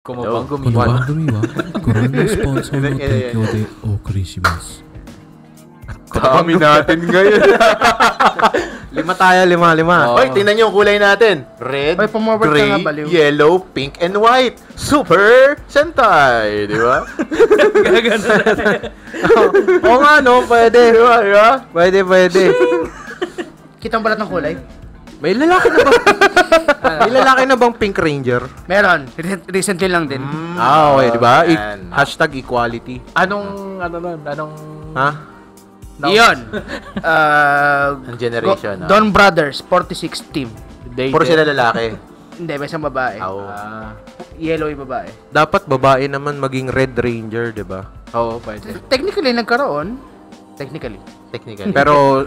Kumabang gumiwa. Kurang sponsor no Tokyo de Okrisimas. Kami natin ngayon. 5 tayo, 5. Hoy, tingnan niyo yung kulay natin. Red, gray, yellow, pink, and white. Super Sentai, di ba? Oo nga, no? Pwede. Di ba? Pwede. Kita mo balat ng kulay? May lalaki na bang Pink Ranger? Meron. Recently lang din. Okay, di ba? Yan. #equality. Anong Ha? Iyon. Ang generation. Don Brothers, 46 team. Puro sila lalaki. Hindi, may isang babae. Yellow yung babae. Dapat babae naman maging Red Ranger, di ba? Oo, pwede. Technically, nagkaroon. Technically. Pero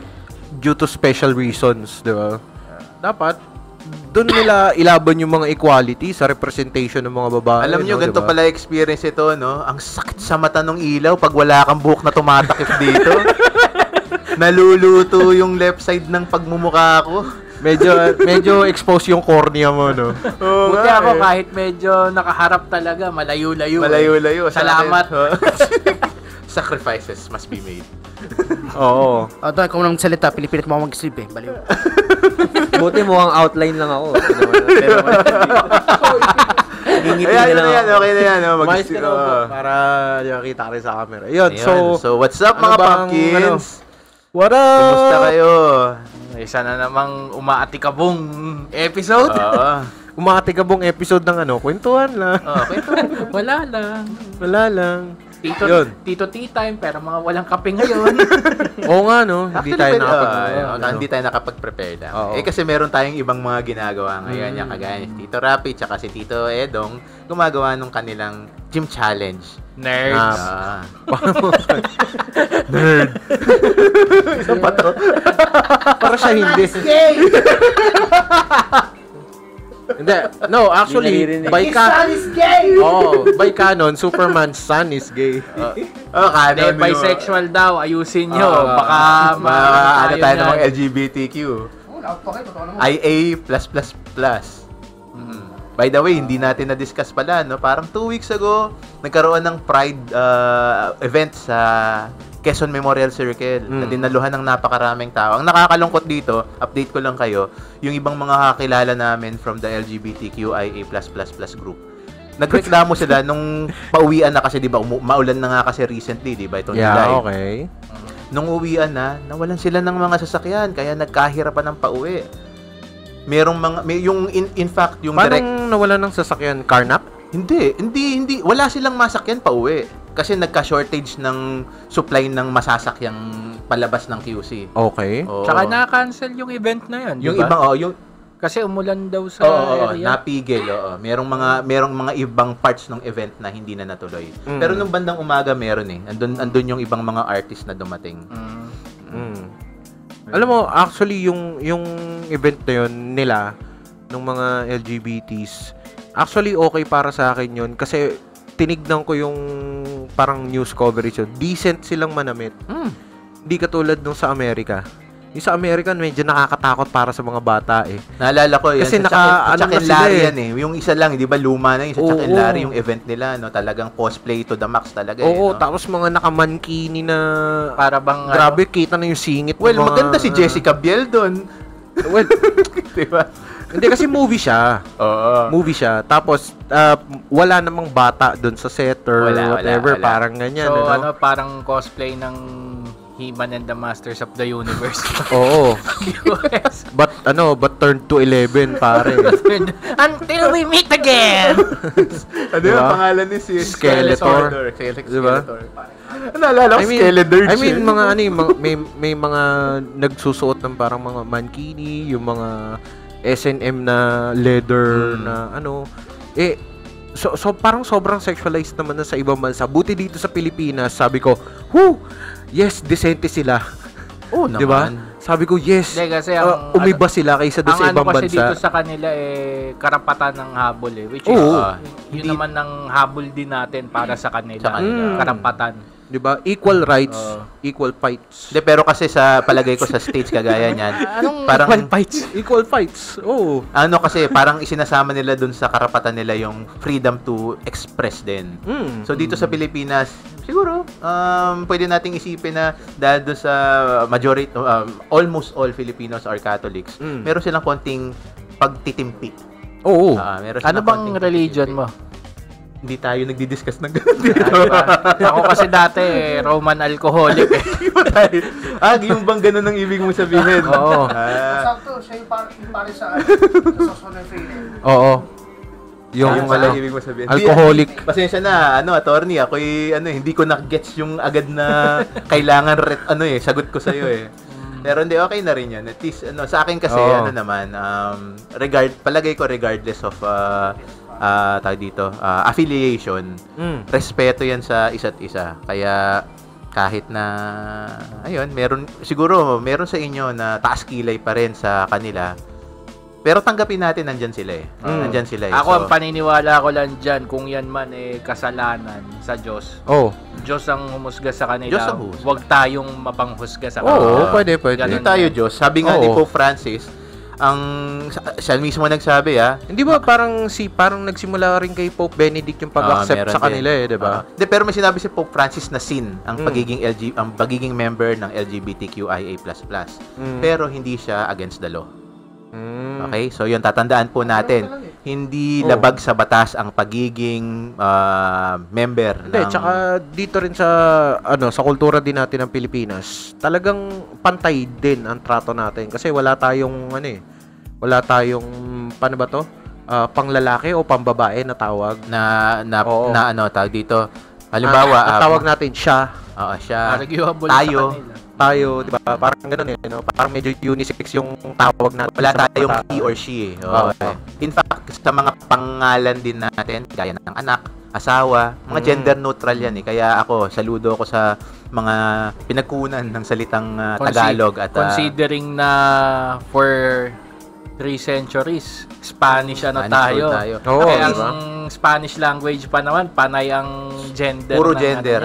due to special reasons, di ba? Dapat doon nila ilaban yung mga equality sa representation ng mga babae. Alam nyo, ganito diba? pala experience ito, no? Ang sakit sa mata ng ilaw pag wala kang buhok na tumatakip dito. Naluluto yung left side ng pagmumukha ko. Medyo exposed yung cornea mo, no? Buti ako kahit medyo nakaharap talaga, malayo-layo. Malayo-layo. Salamat. Sacrifices must be made. Oo. Ito, kung nang salita, pilipilit mo ako mag-sleep eh. Baliw. Buti mo ang outline lang ako. Ayan, okay na yan. Mais ka na para makita ka rin sa camera. Ayun, so what's up mga pumpkins? What up? Kumusta kayo? Isa na namang umaatikabong episode. Umaatikabong episode ng kwentuhan lang. Wala lang. Yun. Tito tea time, pero mga walang kape ngayon. Oo nga, no? Hindi tayo nakapag-prepare lang. Kasi meron tayong ibang mga ginagawa ngayon. Yung kagaya ni Tito Rapi, tsaka si Tito Edong, gumagawa nung kanilang gym challenge. Nerds. Nerd. Isa pa to. Para siya hindi. Hindi. No, actually, by canon, Superman's son is gay. Canon. Bisexual daw. Ayusin nyo. Baka tayo namang LGBTQ. IA+++. By the way, hindi natin na-discuss pala, no? Parang 2 weeks ago, nagkaroon ng Pride event sa Quezon Memorial Circle na dinaluhan ng napakaraming tao. Ang nakakalungkot dito, update ko lang kayo, yung ibang mga kakilala namin from the LGBTQIA++ group. Nagreklamo sila nung pauwian na kasi, di ba, maulan na nga kasi recently, di ba, itong July. Okay. Nung uwian na, nawalan sila ng mga sasakyan, kaya nagkahirapan ng pauwi. Merong mga, in fact, yung Paano nawalan ng sasakyan? Carnap? Hindi. Wala silang masakyan pauwi. Kasi nagka-shortage ng supply ng masasakyang palabas ng QC. Okay. Tsaka na-cancel yung event na yun, yung diba? ibang, kasi umulan daw sa area. Napigil. Merong mga ibang parts ng event na hindi na natuloy. Pero nung bandang umaga meron eh. Andun yung ibang mga artist na dumating. Alam mo, actually, yung event na yun nila, ng mga LGBTs, actually, okay para sa akin yun. Kasi, tinignan ko yung parang news coverage yun. Decent silang manamit. Hindi katulad nung sa Amerika. Yung sa American, medyo nakakatakot para sa mga bata eh. Naalala ko, yan. Kasi Chuck and Larry yan eh. Yung isa lang, di ba, luma na yung sa Chuck and Larry, yung event nila, no? Talagang cosplay to the max talaga eh. No? Tapos mga nakamankini na, para bang, grabe, kita na yung singit. Well, maganda si Jessica Biel doon. Well, di ba? Hindi kasi movie siya. Movie siya. Tapos, wala namang bata doon sa set or whatever. Wala. Parang ganyan. So, parang cosplay ng He-Man and the Masters of the Universe. Oo. But turned to 11, pare. Until we meet again! Ano yung pangalan ni si Skeletor? Diba? Naalala ko, Skeletor. I mean, may mga nagsusuot ng parang mga mankini, yung mga S&M na leather na So parang sobrang sexualized naman na sa ibang bansa. Buti dito sa Pilipinas, sabi ko, yes, decente sila. Oo naman. Diba? Sabi ko, yes, kasi umiba sila kaysa doon sa ibang bansa. Ang kasi dito sa kanila karapatan ng habol eh. Which is, yun naman ng habol din natin para sa kanila. Karapatan. 'di ba? Equal rights, equal fights. De, pero kasi sa palagay ko sa states kagaya niyan, parang Equal fights. Oo. ano kasi parang isinasama nila dun sa karapatan nila yung freedom to express din. So dito sa Pilipinas, siguro pwede nating isipin na dahil dun sa majority almost all Filipinos are Catholics, meron silang konting pagtitimpi. Oo. Meron Ano silang bang konting religion pagtitimpi. mo? Hindi tayo nagdi-discuss ng ganun dito. Ako kasi dati, Roman alcoholic eh. Yung bang ganun ang ibig mong sabihin? Oo. Sakto, siya yung pare sa Sassoon Freedom. Oo. Yung wala ibig mong sabihin. Alcoholic. Pasensya na, attorney, ako'y hindi ko na-gets yung agad na kailangan sagot ko sa iyo eh. Pero hindi, okay na rin yan. At least, sa akin kasi, naman, palagay ko regardless of tawag dito, affiliation, respeto yan sa isa't isa. Kaya kahit na ayun, meron sa inyo na taas kilay pa rin sa kanila. Pero tanggapin natin nandyan sila eh. Nandyan sila eh. Ako, ang paniniwala ko lang dyan, kung yan man kasalanan sa Diyos. Diyos ang humusga sa kanila. Diyos ang humusga. Huwag tayong mapanghusga sa Oo, kanila. pwede. Hindi tayo Diyos. Sabi nga ni Pope Francis, siya mismo nagsabi Hindi ba parang nagsimula rin kay Pope Benedict yung pag-accept sa kanila eh, 'di ba? Pero may sinabi si Pope Francis na sin ang pagiging member ng LGBTQIA++. Pero hindi siya against the law. Okay? So, yun, tatandaan po natin. Hindi labag sa batas ang pagiging member ng... Tsaka dito rin sa kultura din natin ng Pilipinas, talagang pantay din ang trato natin. Kasi wala tayong, paano ba to? Panglalaki o pambabae na tawag. Tawag dito. Halimbawa, tawag natin siya. Siya. Arguable Tayo, di ba? Parang gano'n no? Parang medyo unisex yung tawag natin. Wala tayong he or she. In fact, sa mga pangalan din natin, gaya ng anak, asawa, mga gender neutral yan eh. Kaya ako, saludo ako sa mga pinagkunan ng salitang Tagalog. At considering na for 3 centuries, Spanish tayo. Oo, Kaya diba? ang Spanish language pa naman, panay ang gender. Puro gender.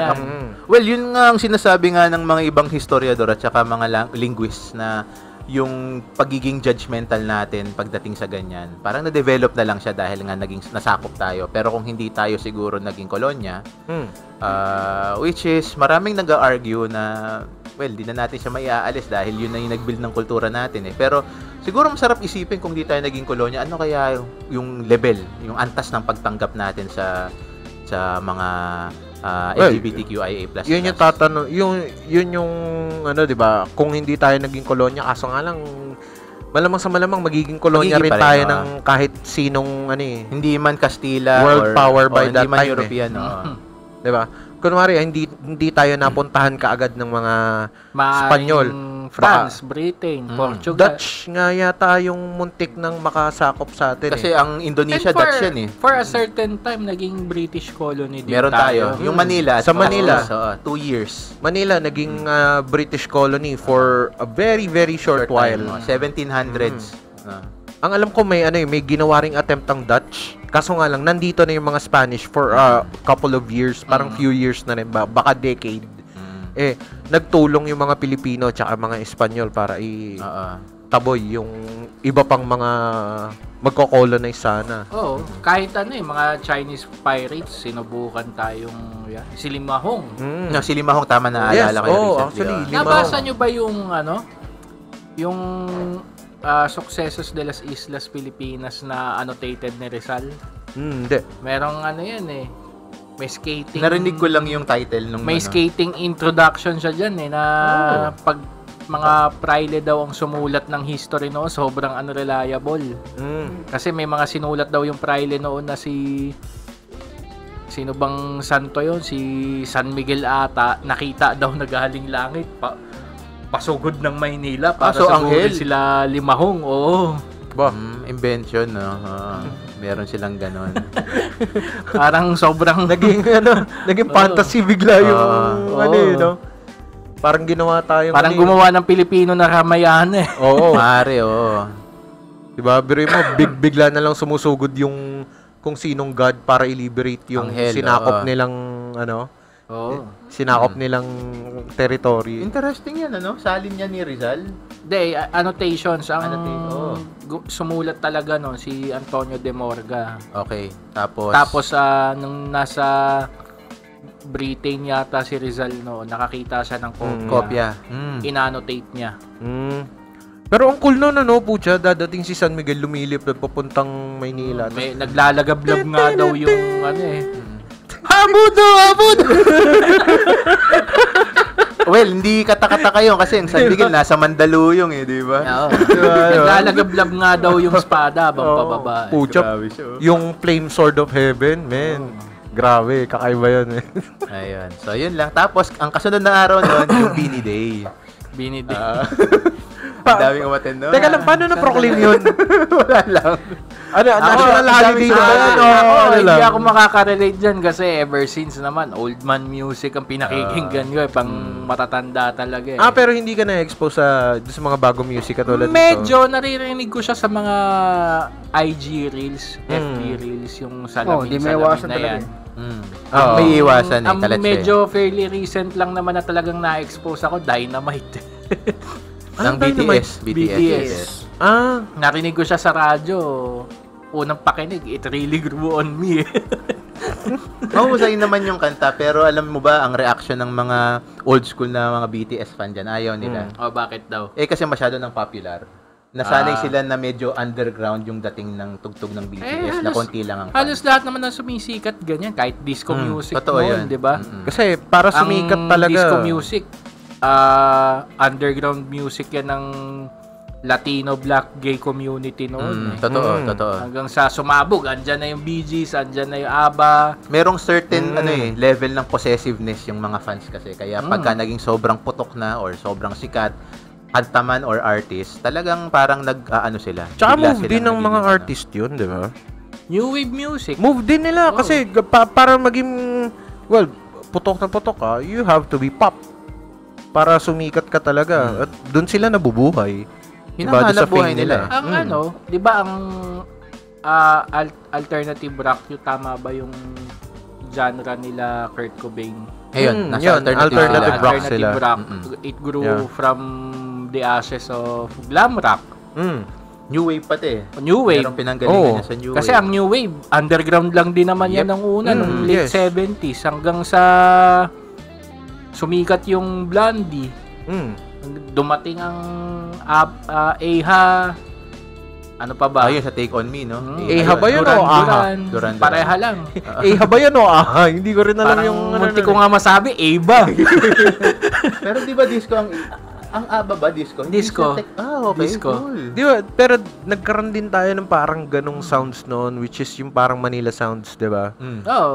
Well, yun nga ang sinasabi nga ng mga ibang historiador at saka mga linguists na yung pagiging judgmental natin pagdating sa ganyan. Parang na-develop na lang siya dahil nga naging nasakop tayo. Pero kung hindi tayo siguro naging kolonya, which is maraming nag-argue na di na natin siya maiaalis dahil yun na yung nag-build ng kultura natin eh. Pero siguro masarap isipin kung di tayo naging kolonya, ano kaya yung level, yung antas ng pagtanggap natin sa mga LGBTQIA+. Yun yung tatanong, yun yung di ba? Kung hindi tayo naging kolonya, kaso nga lang malamang sa malamang magiging kolonya rin tayo ng kahit sinong hindi man Kastila world power by that hindi man time European, 'di ba? Kunwari, hindi tayo napuntahan kaagad ng mga Espanyol, France, Britain, Portugal. Dutch nga yata yung muntik ng makasakop sa atin. Kasi ang Indonesia, Dutch yan eh. For a certain time, naging British colony din meron tayo. Yung Manila. Sa Manila. 2 years. Manila, naging British colony for a very, very short while. 1700s. Ang alam ko may ginawa ring attempt ang Dutch. Kaso nga lang, nandito na yung mga Spanish for a couple of years, parang few years na rin ba, baka decade. Nagtulong yung mga Pilipino tsaka mga Espanyol para taboy yung iba pang mga magko-colonize sana. Oo, kahit mga Chinese pirates, sinubukan tayong si Limahong. Si Limahong, tama na alala ko recently. Actually, nabasa nyo ba yung Sucesos de las Islas Pilipinas na annotated ni Rizal? Hindi. Merong may skating. Narinig ko lang yung title nung may skating introduction siya dyan na pag mga praile daw ang sumulat ng history noon, sobrang unreliable. Kasi may mga sinulat daw yung praile noon na sino bang santo yon, si San Miguel ata, nakita daw na galing langit pasugod ng Maynila para so sa anghel sila Limahong. Invention, no? Meron silang ganon. Parang sobrang naging fantasy bigla yung no? Parang ginawa tayo gumawa ng Pilipino na kamayahan eh. Mare, Diba? Pero mo, bigla na lang sumusugod yung kung sinong God para i-liberate yung anghel, sinakop nilang Sinakop nilang territory. Interesting yan, ano? Salin yan ni Rizal. Hindi, annotations. Sumulat talaga no, si Antonio de Morga. Okay, tapos nung nasa Britain yata si Rizal no, nakakita siya ng kopya. In-annotate niya. Pero ang cool nun, pucha, dadating si San Miguel lumilip at papuntang Maynila. May naglalagablab nga daw yung Habod! Well, hindi kata-kata yun kasi ang San Miguel nasa Mandaluyong di ba? Oo. Naglalagablab nga daw yung espada habang pababa. Pucha, yung flame sword of heaven, man. Grabe, kakaiba yun. Ayun. So, yun lang. Tapos, ang kasunod na araw nun, yung Beanie Day. Beanie Day. Ang daming umaten nun. Teka lang, paano na-proclaim yun? Wala lang. National holiday na ba? Hindi ako makaka-relate dyan kasi ever since naman, old man music ang pinakikinggan ko pang matatanda talaga Pero hindi ka na-expose sa mga bagong music katulad medyo naririnig ko siya sa mga IG Reels, FB Reels, yung salamin-salamin na yan. May iwasan medyo fairly recent lang naman na talagang na-expose ako, Dynamite. Ng BTS. Narinig ko siya sa radyo. Unang pakinig, It Really Grew On Me. Mahusay naman yung kanta, pero alam mo ba ang reaction ng mga old school na mga BTS fan dyan? Ayaw nila. Bakit daw? Kasi masyado ng popular. Nasanay sila na medyo underground yung dating ng tugtog ng BTS na konti lang ang fan. Halos lahat naman na sumisikat ganyan, kahit disco music totoo noon, di ba? Kasi para sumikat talaga. Disco music, underground music yan ng Latino black gay community noon. Totoo. Hanggang sa sumabog, andyan na yung Bee Gees, andyan na yung ABBA. Merong certain level ng possessiveness yung mga fans kasi. Kaya pagka naging sobrang putok na or sobrang sikat, kantaman or artist, talagang parang sila. Tsaka move din ng mga artist yun, di ba? New wave music. Move din nila kasi para maging, putok na putok you have to be pop. Para sumikat ka talaga. At doon sila nabubuhay. Hinahanap buhay nila. Ang di ba ang alternative rock, yung tama ba yung genre nila Kurt Cobain? Ayun, nasa alternative rock sila. It grew from the ashes of glam rock. New wave pati. New wave. Merong pinanggalingan niya sa new wave. Kasi ang new wave, underground lang din naman yan ng una, nung late 70s hanggang sa sumikat yung Blondie. Dumating ang AHA. Ano pa ba? Ayun sa Take On Me, no? AHA ba yun o AHA? Duran. Pareha lang. AHA ba yun o AHA? Hindi ko rin alam yung... Munti ko nga masabi, ABA. Pero di ba disco ang ABBA ba disco? Disco. Okay. Disco. Cool. Di ba? Pero nagkaroon din tayo ng parang ganong sounds noon, which is yung parang Manila sounds, di ba?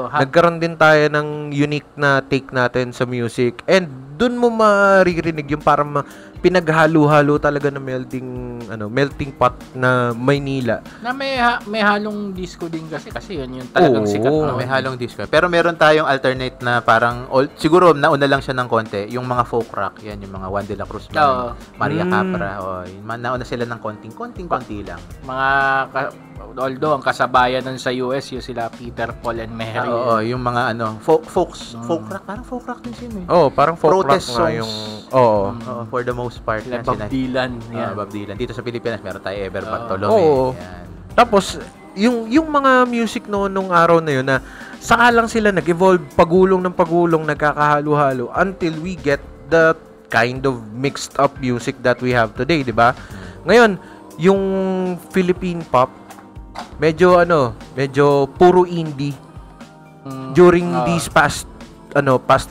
Nagkaroon din tayo ng unique na take natin sa music. And dun mo maririnig yung parang pinaghalo-halo talaga na melting pot na Maynila. Na may halong disco din kasi yun yung talagang sikat na. May halong disco. Pero meron tayong alternate na parang siguro nauna lang siya ng konti, yung mga folk rock, yan yung mga Juan de la Cruz, Maria Capra, nauna sila ng konti lang. Although ang kasabayan nun sa US, yung sila Peter, Paul, and Mary. Yung mga folk rock, parang folk rock din sila parang folk rock nga yung... for the most part. Bob Dylan. Bob Dylan. Dito sa Pilipinas, meron tayo Ever Bartolome. Yan. Tapos, yung mga music nung araw na yun na saka lang sila nag-evolve, pagulong, nagkakahalo-halo until we get the kind of mixed up music that we have today, di ba? Ngayon, yung Philippine pop, medyo puro indie. During these past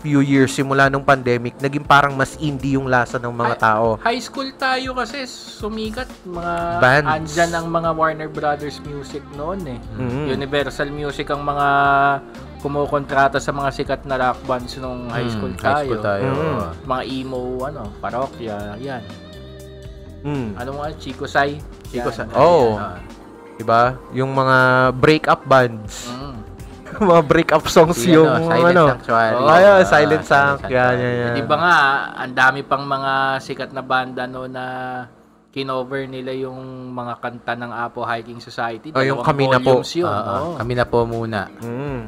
few years simula nung pandemic, naging parang mas indie yung lasa ng mga tao. High school tayo kasi sumikat mga bands. Andyan ang mga Warner Brothers Music noon Universal Music ang mga kumukontrata sa mga sikat na rock bands nung high school tayo. Mga emo, parokya, yan. Ano mga Chico Sai? Diba? Yung mga break-up bands. Mga break-up songs Silent Sanctuary. Silent Sanctuary. Yan. Diba nga, ang dami pang mga sikat na banda na kinover nila yung mga kanta ng Apo Hiking Society. Yung Kami Na Po. Yun, Kami Na Po muna.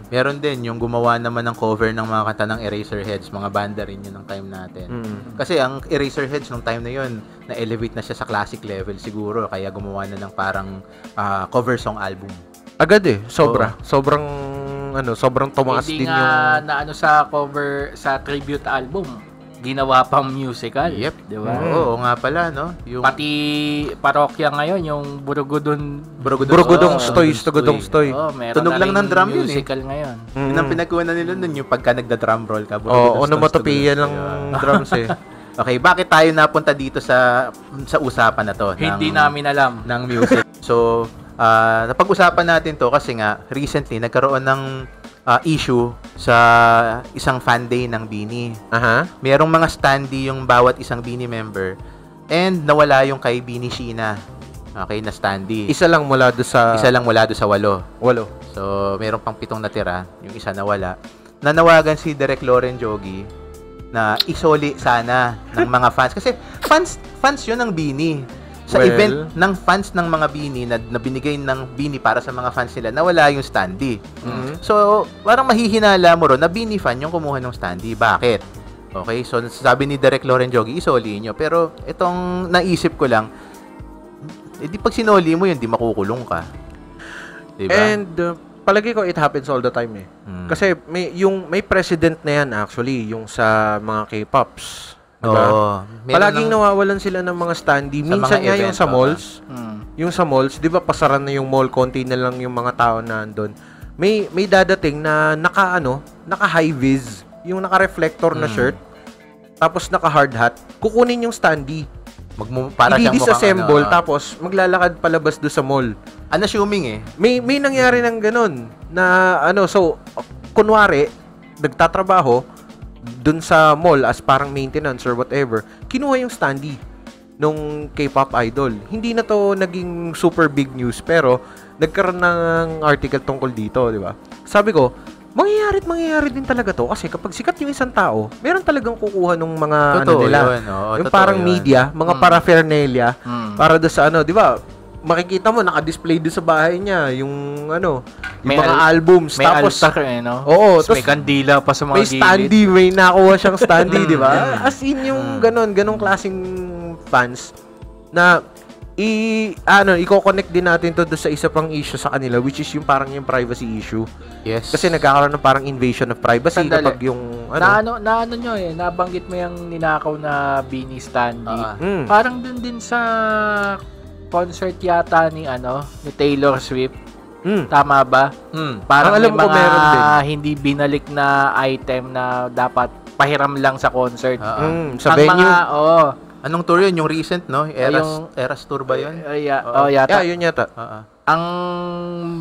Meron din yung gumawa naman ng cover ng mga kanta ng Eraserheads, mga banda rin yun ng time natin. Kasi ang Eraserheads nung time na yun, na-elevate na siya sa classic level siguro, kaya gumawa na ng parang cover song album. Agad sobrang tumaas hindi din nga yung na ano sa cover sa tribute album, ginawa pang musical. Yep. Di ba? Oo nga pala, no? Yung Pati parokya ngayon, yung Burugudong Stoy. meron Tunog na lang rin ng drum yun, musical ngayon. Yun ang pinagkuha na nila nun, yung pagka nagda-drum roll ka. onomatopoeia ng drums eh. Okay, bakit tayo napunta dito sa usapan na to? Hindi namin alam. Ng music. So, napag-usapan natin to kasi nga, recently, nagkaroon ng issue sa isang fan day ng BINI. Merong mga standee yung bawat isang BINI member and nawala yung kay BINI Sheena. Okay, na standee. Isa lang mula doon sa 8. Walo. So, meron pang 7 natira, yung isa nawala. Nanawagan si Direk Loren Jogi na isoli sana ng mga fans. Kasi fans yun ng BINI. Sa event ng fans ng mga BINI na binigay ng BINI para sa mga fans nila, nawala yung standee. So, parang mahihinala mo ron na BINI fan yung kumuha ng standee. Bakit? Okay, so sabi ni Direk Loren Jogi, isoli nyo. Pero itong naisip ko lang, di pag sinoli mo yun, di makukulong ka. Diba? And palagi ko it happens all the time eh. Kasi may president na yan actually, yung sa mga K-pops. Diba? Palaging nawawalan sila ng mga standee. Minsan nga yung sa malls. Yung sa malls, 'di ba, pasara na yung mall, konti na lang yung mga tao na andun. May dadating na naka high vis, yung naka-reflector na shirt, tapos naka hard hat, kukunin yung standee. Para siyang disassemble, tapos maglalakad palabas do sa mall. Unassuming eh. May nangyari ng ganun na so kunwari nagtatrabaho dun sa mall as parang maintenance or whatever, kinuha yung standee nung K-pop idol. Hindi na to naging super big news, pero nagkaroon ng article tungkol dito, di ba? Sabi ko, mangyayari din talaga to kasi kapag sikat yung isang tao, meron talagang kukuha ng mga nila. Yung parang media, mga paraphernalia para do sa di ba? Makikita mo naka-display doon sa bahay niya yung yung mga albums, may tapos altar no? Oo, tapos may kandila pa sa mga may standee, may nakuha siyang standee, di ba? As in yung ganong klaseng fans na i-connect din natin to sa isa pang issue sa kanila, which is yung parang yung privacy issue. Yes. Kasi nagkakaroon ng parang invasion of privacy kapag yung nabanggit mo yung ninakaw na BINI standee. Parang dun din sa concert yata ni Taylor Swift. Tama ba? Parang alam may ko meron din. hindi binalik na item na dapat pahiram lang sa concert. Sa venue. Anong tour yun? Yung recent, no? Eras Tour ba yun? Yata. Yun yata. Ang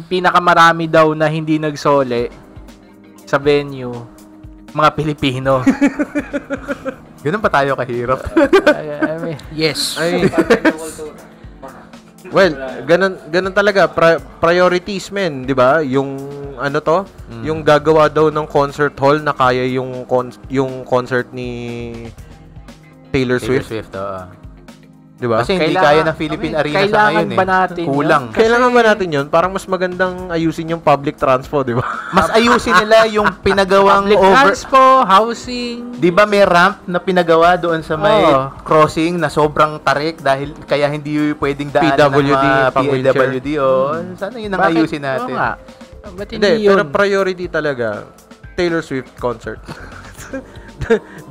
pinakamarami daw na hindi nagsole sa venue, mga Pilipino. Ganun pa tayo kahirap. Yes. Well, ganun talaga priorities, men, 'di ba? Yung yung gagawa daw ng concert hall na kaya yung concert ni Taylor Swift. 'Di ba? Kasi hindi kaya ng Philippine Arena sa ngayon eh. Ba natin kulang. Kailangan ba natin 'yun? Parang mas magandang ayusin yung public transport, 'di ba? Mas ayusin nila yung pinagawang public transport, housing. 'Di ba may ramp na pinagawa doon sa may crossing na sobrang tarik dahil kaya hindi pwedeng daan ng mga PWD. Sana yun ang ayusin natin. Hindi, pero priority talaga Taylor Swift concert.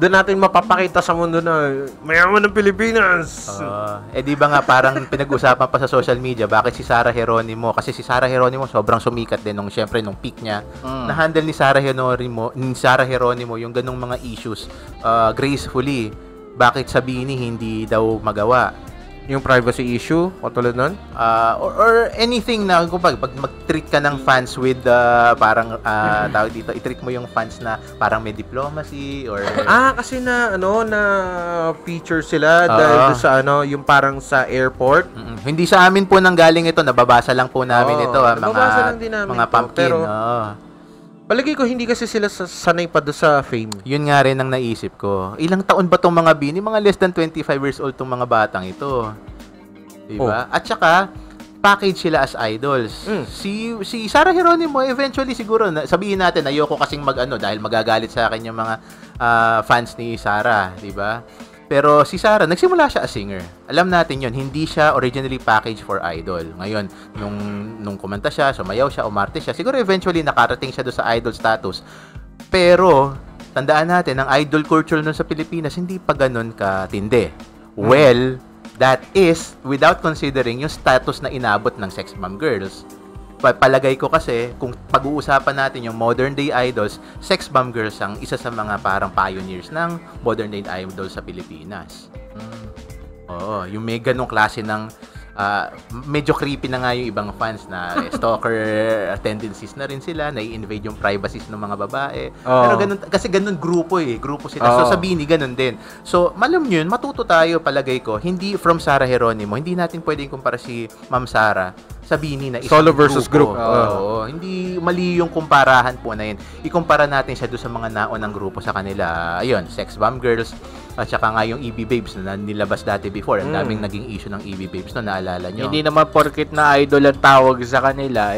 Doon natin mapapakita sa mundo na mayaman ng Pilipinas. Di ba nga parang pinag-usapan pa sa social media, bakit si Sarah Geronimo? Kasi si Sarah Geronimo sobrang sumikat din nung peak niya. Na-handle ni Sarah Geronimo yung ganong mga issues gracefully. Bakit sa BINI hindi daw magawa? Yung privacy issue, katulad nun? Or anything na kung pag mag-treat ka ng fans with parang tawag dito, i-treat mo yung fans na parang may diplomacy or kasi na feature sila dahil sa yung parang sa airport. Hindi sa amin po nanggaling ito, nababasa lang po namin ito, nababasa lang din namin mga pumpkin. Pero palagi ko hindi kasi sila sanay pa doon sa fame. Yun nga rin ang naisip ko. Ilang taon ba tong mga BINI? Mga less than 25 years old tong mga batang ito. Diba? At saka, package sila as idols. Si Sarah Geronimo, eventually siguro, sabihin natin, ayoko kasing dahil magagalit sa akin yung mga fans ni Sarah, diba? Pero si Sarah, nagsimula siya as singer. Alam natin yon, hindi siya originally packaged for idol. Ngayon, nung kumanta siya, sumayaw siya, umarte siya, siguro eventually nakarating siya doon sa idol status. Pero, tandaan natin, ang idol culture nun sa Pilipinas, hindi pa ganun katindi. Well, that is without considering yung status na inabot ng sex bomb girls. Palagay ko kasi, kung pag-uusapan natin yung modern day idols, sex bomb girls ang isa sa mga parang pioneers ng modern day idols sa Pilipinas. Oo, yung may ganong klase ng medyo creepy na nga yung ibang fans na stalker tendencies na rin sila, nai-invade yung privacies ng mga babae. Pero ganun, kasi ganun grupo sila. So sa Bini, ganun din. So, malam yun, matuto tayo, palagay ko, hindi from Sarah Geronimo, hindi natin pwedeng kumpara si Ma'am Sarah sa Bini na isang solo versus group. Oo, hindi mali yung kumparahan po na yun. Ikumpara natin siya doon sa mga naunang grupo sa kanila. Ayun, Sex Bomb Girls, at saka nga yung EB Babes na nilabas dati before. Ang daming naging issue ng EB Babes na naalala nyo. Hindi naman porket na idol ang tawag sa kanila,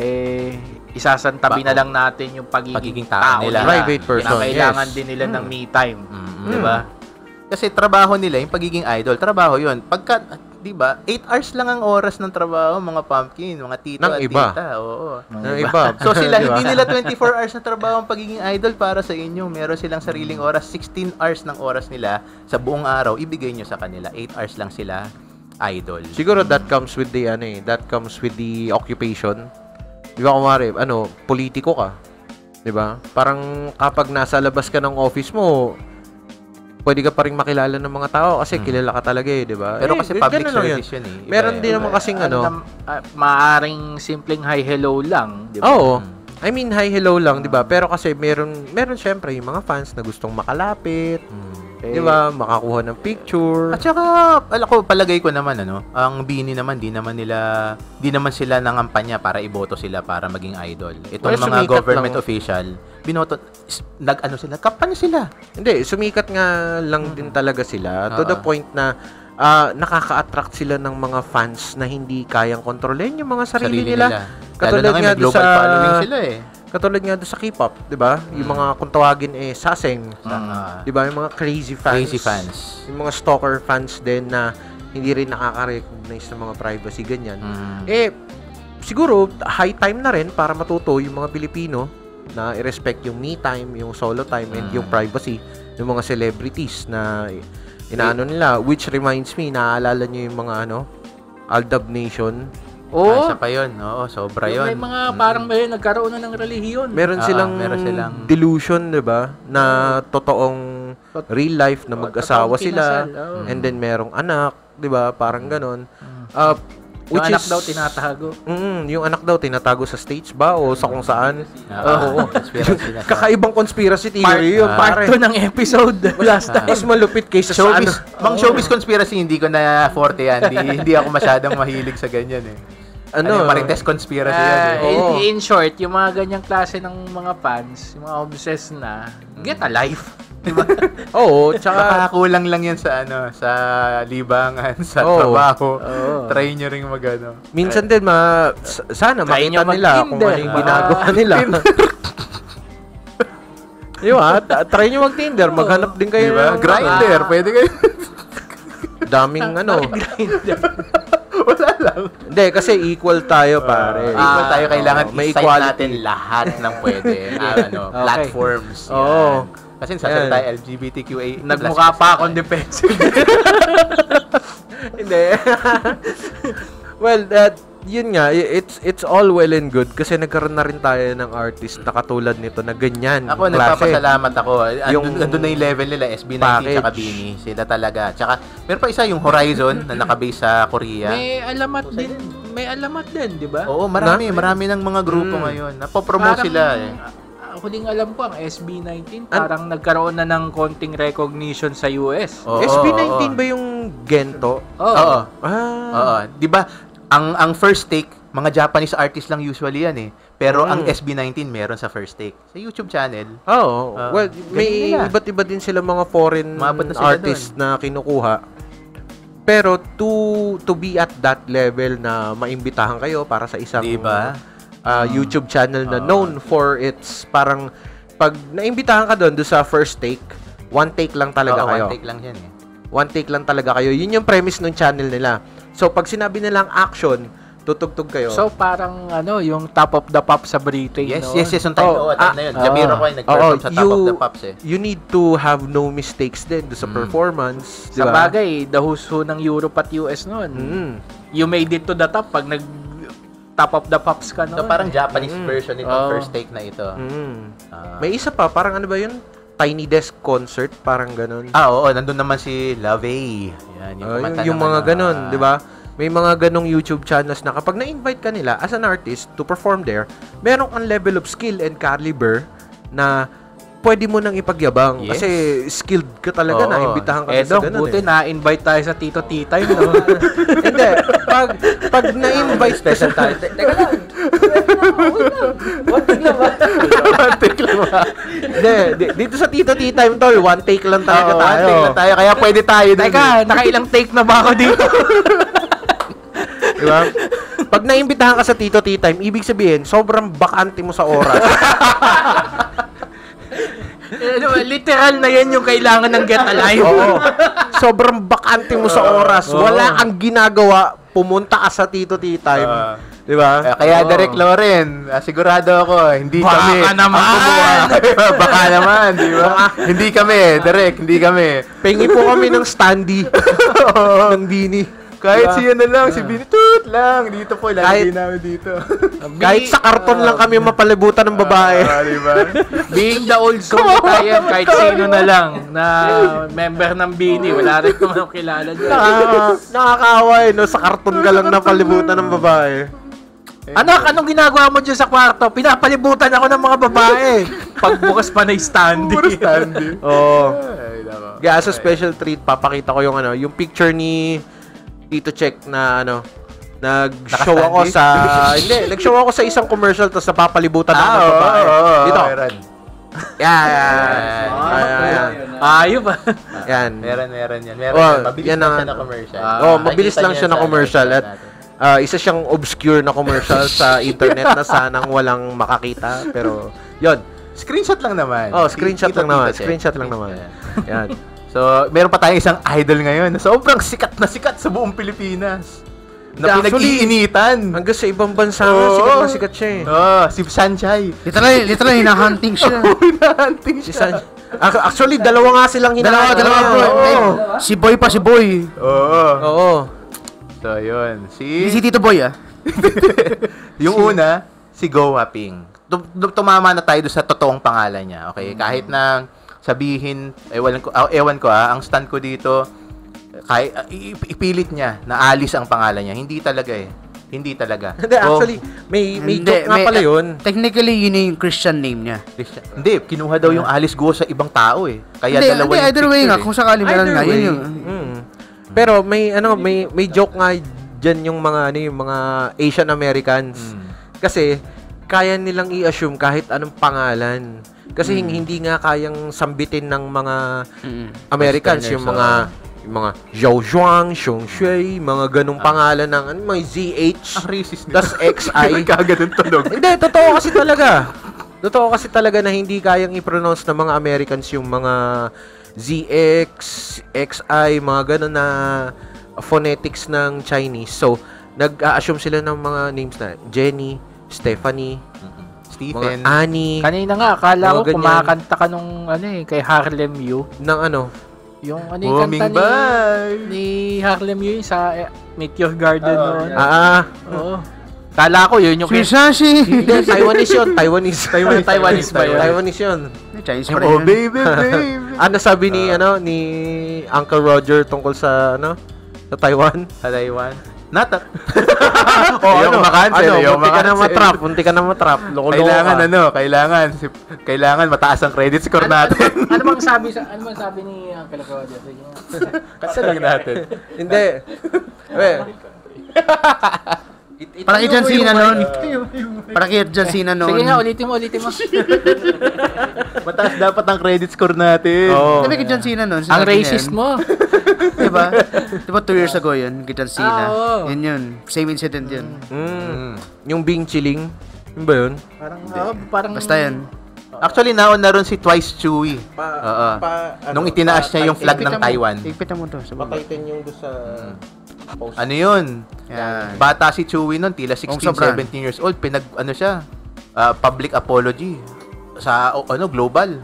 isasantabi na lang natin yung pagiging tao nila. Private person, Kailangan din nila ng me time. Diba? Kasi trabaho nila, yung pagiging idol, trabaho yun. Pagka, diba, 8 hours lang ang oras ng trabaho, mga pumpkin, mga tito ng at iba. tita. Oo. Ng iba. So sila, hindi nila 24 hours na trabaho ang pagiging idol para sa inyo. Meron silang sariling oras, 16 hours ng oras nila sa buong araw, ibigay nyo sa kanila. 8 hours lang sila idol. Siguro that comes with the occupation. Di ba, kumari, politiko ka. Di ba? Parang kapag nasa labas ka ng office mo, pwede ka pa rin makilala ng mga tao kasi kilala ka talaga di ba? Pero kasi public service yun eh. Meron din naman kasing maaring simpleng hi hello lang, di ba? Oo. I mean, hi hello lang, di ba? Pero kasi meron syempre yung mga fans na gustong makalapit. Di ba? Makakuha ng picture. At saka, palagay ko naman, ang Bini naman, di naman sila nangampanya para iboto sila para maging idol. Itong mga government official, binoto, sila, kampanya sila. Hindi, sumikat nga lang din talaga sila to the point na nakaka-attract sila ng mga fans na hindi kayang kontrolin yung mga sarili nila. Katulad nga global following sila Katulad nga doon sa K-pop, 'di ba? Yung mga kung tawagin saseng, 'di ba? Yung mga crazy fans. Yung mga stalker fans din na hindi rin nakaka-recognize ng mga privacy ganyan. Siguro high time na rin para matuto yung mga Pilipino na i-respect yung me time, yung solo time and yung privacy ng mga celebrities na inaano nila, which reminds me, naaalala niyo yung mga Aldab Nation. Isa pa yun. Oo, sobra yun. May mga parang nagkaroon na ng relihiyon. Meron silang delusion, 'di ba? Na totoong real life na mag-asawa sila and then merong anak, 'di ba? Parang ganon. Which yung anak daw tinatago. Yung anak daw tinatago sa stage ba o sa kung saan? Oo. Kakaibang conspiracy theory yun. Part 2 ng episode. Last time. Mas malupit kaysa sa Mang showbiz conspiracy, hindi ko na forte yan. Hindi ako masyadong mahilig sa ganyan Marites conspiracy yan In short, yung mga ganyang klase ng mga fans, yung mga obsessed na, get a life. Diba? Oo, tsaka kulang lang yan sa sa libangan, sa trabaho. Try nyo ring minsan din sana makita nila kung ano yung ginagawa nila. Try nyo mag-Tinder, maghanap din kayo. Diba? Grindr, pwede kayo. Daming Grindr. Wala lang. Hindi, kasi equal tayo, pare. Equal tayo, kailangan may i-cite equality natin lahat ng pwede. Platforms. Kasi sa salita LGBTQA+. Nagmukha pa akong defensive. Hindi. Well, yun nga, it's all well and good kasi nagkaroon na rin tayo ng artist na katulad nito na ganyan. Ako, nagpapasalamat ako. Andun na yung level nila, SB19 tsaka Bini. Sila talaga. Tsaka, meron pa isa yung Horizon na nakabase sa Korea. May alamat din, di ba? Oo, marami ng mga grupo ngayon. Napopromote sila Ako din alam ko, ang SB19 parang nagkaroon na ng konting recognition sa US. SB19 ba yung Gento? Oo. Di ba? Ang first take, mga Japanese artists lang usually yan Pero ang SB19 meron sa first take. Sa YouTube channel. Well, may iba't iba din sila mga foreign artists na kinukuha. Pero to be at that level na maimbitahan kayo para sa isang diba? YouTube channel na known for its parang pag naimbitahan ka doon sa first take, one take lang talaga kayo. One take lang yan eh. One take lang talaga kayo. Yun yung premise ng channel nila. So pag sinabi nilang action, tutugtog kayo. So parang yung Top of the Pops sa Britain, Yes, no? yes, yung time na yun. Jamiroquai nag-perform sa Top of the Pops eh. You need to have no mistakes din sa performance. Sa bagay, the who's who ng Europe at US noon. You made it to the top pag nag Top of the Pops ka noon. So parang Japanese version itong first take na ito. May isa pa, parang ano ba yun? Tiny Desk Concert, parang ganun. Oo, nandun naman si Lavey. Yan, yung mga ganun, di ba? May mga ganong YouTube channels na kapag na-invite ka nila as an artist to perform there, meron kang level of skill and caliber na pwede mo nang ipagyabang. Yes. Kasi skilled ka talaga na imbitahan ka sa ganun. Buti na-invite tayo sa Tito T-Time, no? Hindi. Pag na-invite ka sa... Teka lang. One take lang ba? One take lang ba? Hindi. Dito sa Tito T-Time, tol, one take lang talaga tayo. One take lang tayo. Kaya pwede tayo dun. Teka, nakailang take na ba ako dito? Diba? Pag naimbitahan ka sa Tito T-Time, ibig sabihin, sobrang bakante mo sa oras. Literal na yan yung kailangan ng Get Alive. Oo. Sobrang bakante mo sa oras. Wala kang ginagawa, pumunta ka sa Tito T-Time. Diba? Kaya Derek Loren, sigurado ako, hindi kami. Baka naman! Baka naman, di ba? Hindi kami, Derek, hindi kami. Pengi po kami ng standee. Ng Bini. Kahit siya na lang, si Bini, toot lang. Dito po, lagi namin dito. Kahit sa karton lang kami mapalibutan ng babae. Diba? Being the old soul tayo, kahit sino na lang na member ng Bini, wala rin naman kilala dyan. Nakakaawa no? Sa karton ka lang napalibutan ng babae. Anak, anong ginagawa mo dyan sa kwarto? Pinapalibutan ako ng mga babae. Pagbukas pa na yung standee. Puro standee. Oo. Ay, diba? Kaya sa special treat, papakita ko yung yung picture ni Tito Check na nag-show ako sa nag-show ako sa isang commercial tapos napapalibutan ako ng babae. Dito. Yan. Ayun ba? Yan. Meron yan. Mabilis yan lang siya na commercial. Mabilis lang siya na commercial at isa siyang obscure na commercial sa internet na sanang walang makakita pero yon. Screenshot lang naman. Screenshot lang naman. Yan. So, meron pa tayong isang idol ngayon na sobrang sikat sa buong Pilipinas. Na pinag-iinitan. Hanggang sa ibang bansa, sikat siya eh. Si Sanchay. Literal, hinahunting siya. Hinahunting siya. Actually, dalawa nga silang hinahanap. Dalawa bro. Si Boy pa, si Boy. Oo. So, yun. Hindi si Tito Boy, Yung una, si Go Waping. Tumama na tayo sa totoong pangalan niya. Okay? Kahit na sabihin, ewan ko ang stand ko dito, kahit ipilit niya na Alice ang pangalan niya. Hindi talaga. Hindi, actually, may joke nga pala yun. Technically, yun yung Christian name niya. Hindi, kinuha daw yung Alice Go sa ibang tao eh. Kaya dalawa yung either way nga, kung sakali meron nga, yun yung... Pero may joke nga dyan yung mga Asian Americans. Kasi, kaya nilang i-assume kahit anong pangalan. Kasi hindi nga kayang sambitin ng mga Americans yung mga Zhao Zhuang, Xiong Shui, mga ganung pangalan ng mga ZH, tas XI. Kaganon tunog. Hindi, totoo kasi talaga na hindi kayang i-pronounce ng mga Americans yung mga ZX, XI, mga ganun na phonetics ng Chinese. So, nag-a-assume sila ng mga names na Jenny, Stephanie, Stephen, Annie. Kanina nga, akala ko kumakanta ka nung kay Harlem U. Yung yung kanta ni Harlem U sa Meteor Garden noon. Oo. Kala ko yun yung Sushi. Hindi, Taiwanese yun. Taiwanese ba yun? Taiwanese yun. Chinese pa rin. baby. Ano sabi ni Uncle Roger tungkol sa sa Taiwan? Sa Taiwan? Nata. Munti ka na matrap. Kailangan mataas ang credit score natin. Ano bang sabi ni Uncle Roger? Kasi lang natin. Hindi. Parang kay John Cena noon. Sige nga, ulitin mo. Mataas dapat ang credit score natin. Sabi kay John Cena noon. Ang racist mo. ba? Di ba 2 years ago yun? Gitan Sina. Yun. Same incident yun. Yung Bing Chiling. Yun ba yun? Parang Basta yun. Actually, naon na rin si Twice Chewy. Nung itinaas niya yung flag ng Taiwan. Higpitan mo to. Sa baba. Pakaitin yung doon sa post. Ano yun? Yan. Bata si Chewy nun, tila 16, sobra. 17 years old. Public apology. Sa, global.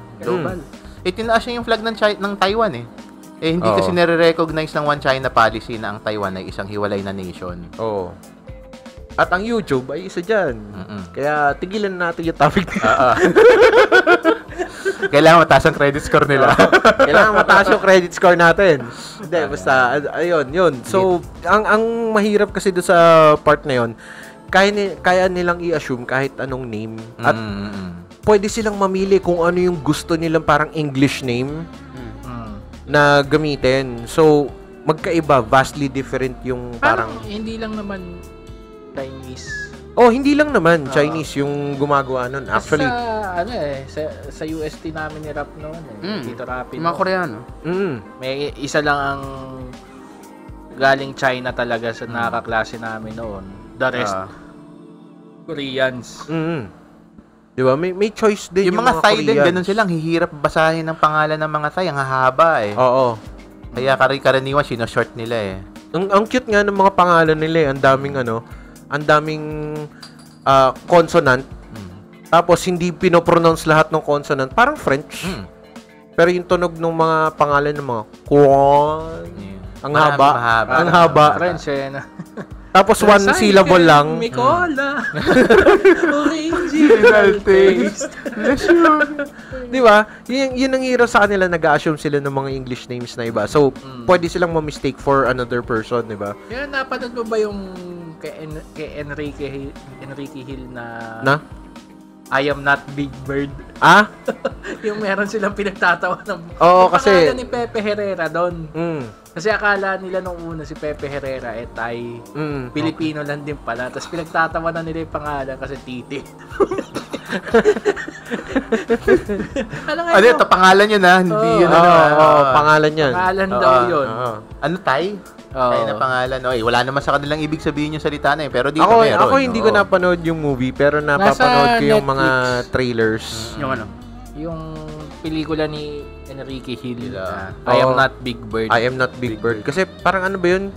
Itinaas niya yung flag ng Taiwan eh. Hindi kasi nare-recognize ng One China policy na ang Taiwan ay isang hiwalay na nation. Oo. At ang YouTube ay isa dyan. Kaya tigilan natin yung topic nila. Kailangan mataas ang credit score nila. Kailangan mataas yung credit score natin. Hindi, basta, ayun, yun. So, ang mahirap kasi doon sa part na yun, kaya nilang i-assume kahit anong name. At pwede silang mamili kung ano yung gusto nilang parang English name na gamitin. So, magkaiba, vastly different yung parang hindi lang naman Chinese. hindi lang naman Chinese yung gumagawa nun. Actually, sa UST namin ni Rap noon Dito Rapid. Mga Koreano. May isa lang ang galing China talaga sa nakaklase namin noon. The rest Koreans. Di ba? May choice din Yung mga Thai din, Koreans. ganun silang hihirap basahin ng pangalan ng mga Thai. Ang hahaba eh. Oo. Kaya karaniwan, sino-short nila eh. Ang cute nga ng mga pangalan nila eh. Ang daming consonant. Tapos hindi pinopronounce lahat ng consonant. Parang French. Pero yung tunog ng mga pangalan ng mga Kwon. Ang haba. Ang haba. French Tapos one syllable lang. Micola. Original taste. Di ba? Yun ang hero sa kanila. Nag-assume sila ng mga English names na iba. So, pwede silang ma-mistake for another person, di ba? Yan, napanood mo ba yung kay Enrique Hill na I am not Big Bird? Yung meron silang pinagtatawa ng kasi pangalan ni Pepe Herrera doon. Kasi akala nila nung una si Pepe Herrera Thai. Pilipino lang din pala. Tapos pinagtatawa na nila yung pangalan kasi Titi. Ano ito? Pangalan yun Hindi yun pangalan yan. Pangalan daw yun. Ano Thai? Thai na pangalan. Wala naman sa kanilang ibig sabihin yung salita na eh. Pero dito meron. Ako hindi ko napanood yung movie pero napapanood ko yung mga trailers. Yung pelikula ni Enrique Hill. I am not Big Bird. I am not Big Bird. Kasi parang ano ba yun?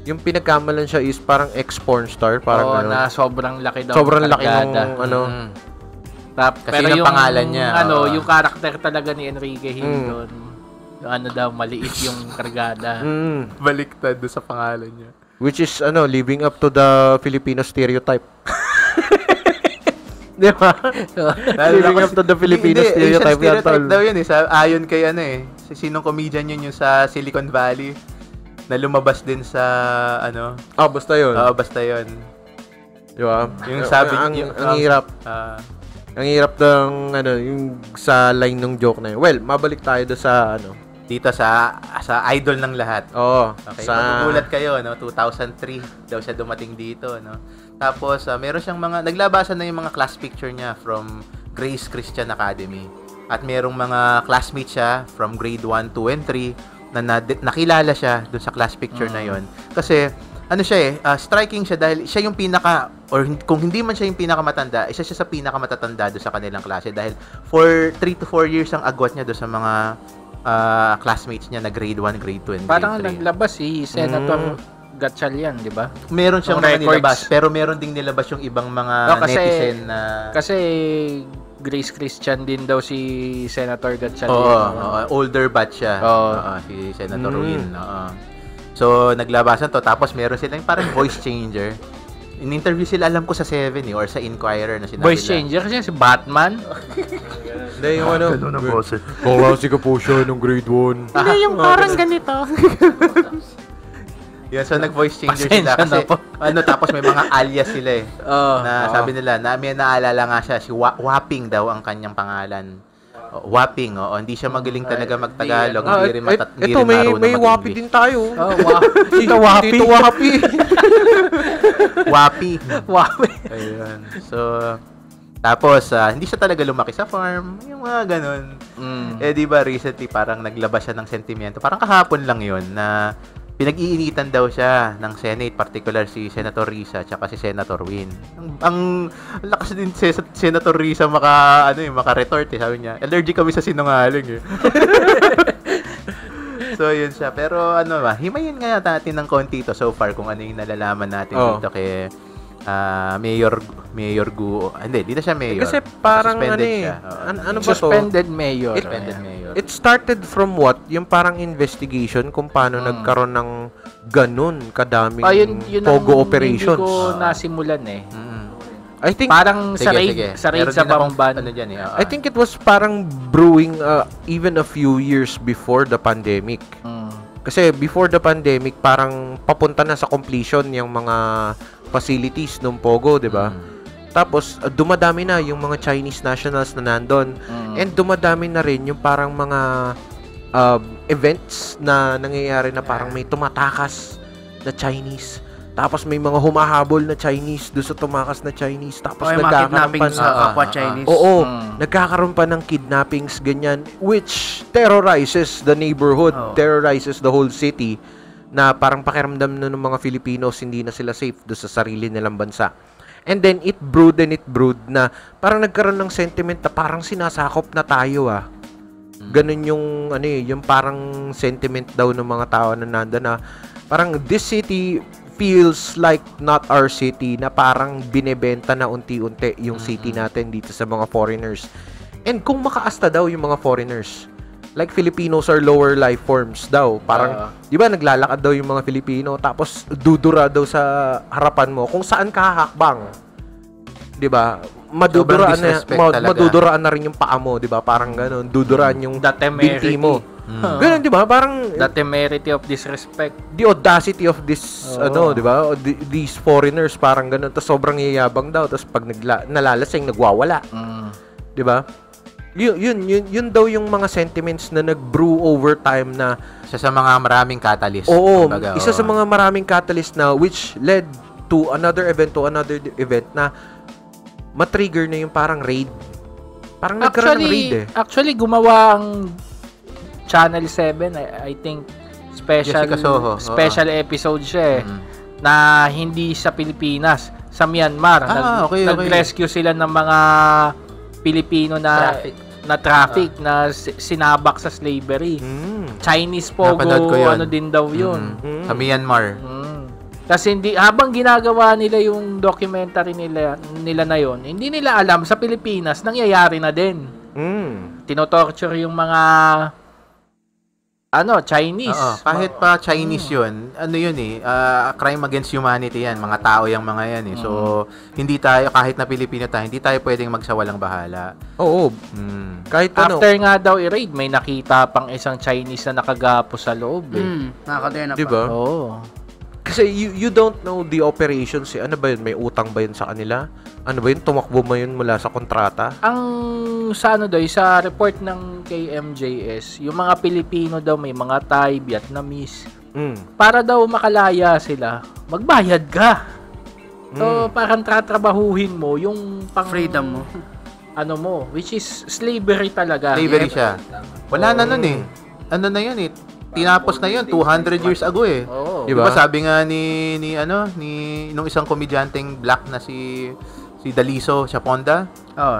Yung pinagkamalan siya is parang ex-porn star. Parang na sobrang laki daw. Sobrang laki ng Kasi pero yung pangalan niya. Yung karakter talaga ni Enrique Hill doon. Maliit yung kargada. Baliktad doon sa pangalan niya. Which is, living up to the Filipino stereotype. Di ba? Living up to the Filipino stereotype yan, tol. Daw yun eh. Ayon kay sinong comedian yun yung sa Silicon Valley na lumabas din sa basta yun. Basta yun. Di ba? Yung sabi ang hirap. Ang hirap ng yung sa line ng joke na yun. Well, mabalik tayo do sa dito sa idol ng lahat. Okay. Magugulat kayo, 2003 daw siya dumating dito, Tapos meron siyang naglabasan na yung mga class picture niya from Grace Christian Academy. At merong mga classmates siya from grade 1, 2, and 3 na nakilala siya doon sa class picture na yon. Kasi striking siya dahil siya yung kung hindi man siya yung pinakamatanda, isa siya sa pinakamatatanda doon sa kanilang klase dahil for 3 to 4 years ang agwat niya doon sa mga classmates niya na grade 1, grade 2, and grade 3. Parang naglabas si Senator Gatchalian, di ba? Meron siyang mga nilabas, pero meron ding nilabas yung ibang mga netizen na... Kasi Grace Christian din daw si Senator Gatchalian. Older batch siya. Si Senator Ruin. So, naglabasan to. Tapos, meron silang parang voice changer. In-interview sila, alam ko sa 7 or sa Inquirer na sinabi voice changer? Kasi si Batman? Hindi, yung Kawashi ka po siya nung grade 1. Hindi, yung parang ganito. Yan, so nag-voice changer sila. Kasi, tapos may mga alias sila eh. Sabi nila, may naalala nga siya, si Waping daw ang kanyang pangalan. Waping, hindi siya magaling talaga mag-Tagalog, hindi rin marunong mag-English. May Wapi din tayo. Tito Wapi. Tito Wapi. Wapi. Ayun. So, tapos, hindi siya talaga lumaki sa farm, yung mga ganun. Di ba, recently, parang naglabas siya ng sentimento. Parang kahapon lang yun, na pinag-iinitan daw siya ng Senate, particular si Senator Risa tsaka si Senator Win. Ang lakas din si Senator Risa maka-retort sabi niya. Allergic kami sa sinungaling So, yun siya. Pero himayin nga natin ng konti to so far kung ano yung nalalaman natin dito kay Mayor Guo. Hindi, di na siya mayor. Kasi parang suspended mayor. It started from what? Yung parang investigation kung paano nagkaroon ng ganun kadaming Pogo operations. Yun ko nasimulan I think parang sa raid sa Bamban. I think it was parang brewing even a few years before the pandemic. Kasi before the pandemic, parang papunta na sa completion yung mga facilities ng Pogo, di ba? Tapos, dumadami na yung mga Chinese nationals na nandun. And dumadami na rin yung parang mga events na nangyayari na parang may tumatakas na Chinese. Tapos may mga humahabol na Chinese doon sa tumakas na Chinese. Tapos nagkakaroon pa sa kapwa Chinese. Oo, nagkakaroon pa ng kidnappings, ganyan, which terrorizes the neighborhood, terrorizes the whole city, na parang pakiramdam na ng mga Filipinos hindi na sila safe doon sa sarili nilang bansa. And then it brewed na parang nagkaroon ng sentiment na parang sinasakop na tayo Ganun yung yung parang sentiment daw ng mga tao na nandun na parang this city feels like not our city, na parang binebenta na unti-unti yung city natin dito sa mga foreigners. And kung makaasta daw yung mga foreigners, like Filipinos are lower life forms daw. Parang, di ba, naglalakad daw yung mga Filipino, tapos dudura daw sa harapan mo kung saan ka hakbang. Di ba? Maduduraan na rin yung paa mo, di ba? Parang gano'n. Duduraan yung binti mo. Ganun, di ba? Parang the temerity of disrespect. The audacity of this, di ba? These foreigners, parang gano'n. Tapos sobrang yayabang daw. Tapos pag nalalasing, nagwawala. Di ba? Yun daw yung mga sentiments na nag-brew over time na isa sa mga maraming catalyst. Isa sa mga maraming catalyst na which led to another event na matrigger na yung parang raid. Parang nagkaroon ng raid Actually, gumawa ang Channel 7, I think special episode siya na hindi sa Pilipinas, sa Myanmar. Nag-rescue sila ng mga Pilipino na traffic na sinabak sa slavery. Chinese Pogo, din daw yun. Sa Myanmar. Kasi habang ginagawa nila yung documentary nila na yun, hindi nila alam sa Pilipinas nangyayari na din. Tinotorture yung mga Chinese. Kahit pa Chinese yun, crime against humanity yan. Mga tao yung mga yan So, hindi tayo, kahit na Pilipino tayo, hindi tayo pwedeng magsawalang bahala. Oo. Kahit after nga daw i-raid, may nakita pang isang Chinese na nakagapo sa loob Nakakadena pa. Diba? Oo. Kasi you don't know the operations. Ano ba yun? May utang ba yun sa kanila? Ano ba yun? Tumakbo ba yun mula sa kontrata? Ang sa report ng KMJS, yung mga Pilipino daw, may mga Thai, Vietnamese. Para daw makalaya sila, magbayad ka. So, parang tatrabahuhin mo yung freedom mo. Which is slavery talaga. Slavery siya. Wala na nun Ano na yun tinapos na yun 200 years ago Diba? Sabi nga nung isang komedyanteng black na si Daliso Chaponda,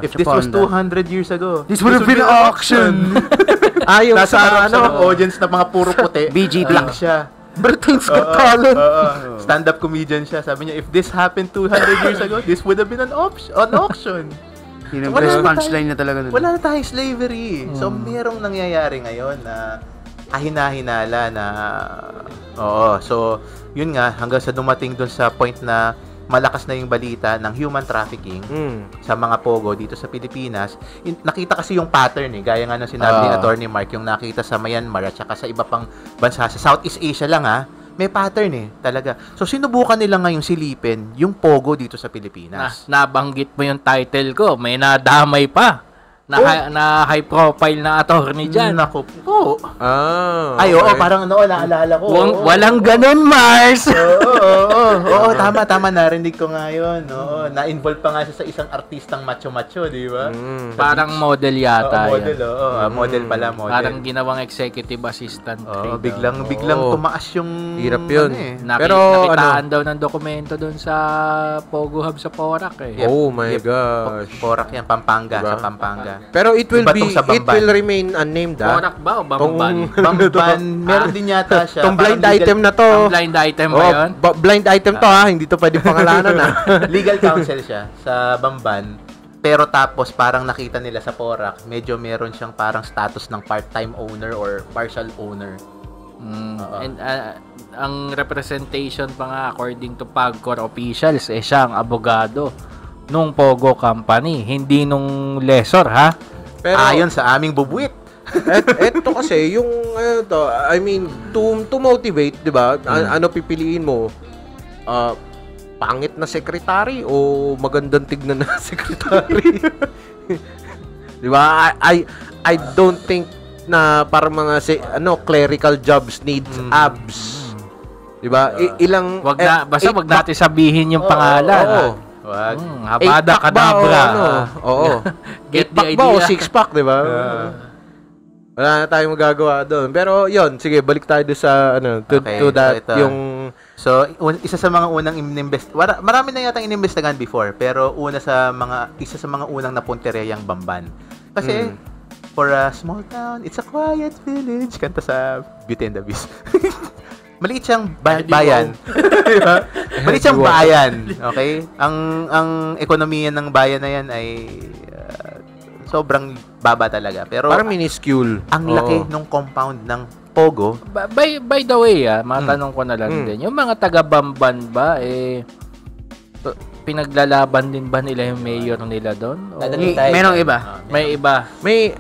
if this was 200 years ago, this would have been an auction. Yung nasa audience na mga puro puti, BGT black siya. Britain's Got Talent. Stand-up comedian siya. Sabi niya, if this happened 200 years ago, this would have been an auction. Yun ang best punchline na talaga nun. Wala na tayong slavery. So, merong nangyayari ngayon na kahina-hinala na so yun nga hanggang sa dumating doon sa point na malakas na yung balita ng human trafficking sa mga Pogo dito sa Pilipinas. Nakita kasi yung pattern gaya nga ng sinabi ni Attorney Mark, yung nakita sa Myanmar at saka sa iba pang bansa sa Southeast Asia lang may pattern talaga. So sinubukan nila ngayong silipin yung Pogo dito sa Pilipinas. Nabanggit mo yung title ko, may nadamay pa na high profile na attorney dyan. Naku po. Okay. Parang naalala ko. Walang ganun, Mars! Oo, tama, narinig ko nga yun. Oo, na-involve pa nga siya sa isang artistang macho-macho, di ba? Parang model yata. Model, model pala, model. Parang ginawang executive assistant. Biglang tumaas yung... Hirap yun. Nakitaan daw ng dokumento doon sa Pogo Hub sa Porac eh. Oh my gosh. Porac yan, Pampanga, diba? Sa Pampanga. Pero it will remain unnamed, Porac ba o Bamban? Bamban, meron din yata siya. Tong blind item na to. Ang blind item ba yun? Blind item to hindi to pwede pangalanan Legal counsel siya sa Bamban. Pero tapos parang nakita nila sa Porac, medyo meron siyang parang status ng part-time owner or partial owner. And ang representation pa nga according to PAGCOR officials siya ang abogado nung Pogo Company, hindi nung lessor ha. Pero ayon sa aming bubuit. Eto kasi yung to motivate, 'di ba? Ano pipiliin mo? Pangit na secretary o magandang tignan na secretary? 'Di ba? I don't think na para mga clerical jobs needs abs. 'Di ba? Ilang wag natin sabihin yung pangalan. Wag. Habada kadabra. Get the idea. O six-pack, 'di ba? Wala na tayong magagawa doon. Pero 'yon, sige, balik tayo doon sa to that yung isa sa mga unang marami na yatang inimbestigahan before, pero isa sa mga unang napuntereyang Bamban. Kasi for a small town, it's a quiet village. Kanta sa Beauty and the Beast. Maliit siyang bayan. Diba? Maliit siyang bayan. Okay? Ang ekonomiya ng bayan na yan ay sobrang baba talaga. Pero parang minuscule. Ang laki ng compound ng Pogo. By the way, matanong ko na lang din. Yung mga taga-Bamban ba, pinaglalaban din ba nila yung mayor nila doon? Merong iba. May iba. May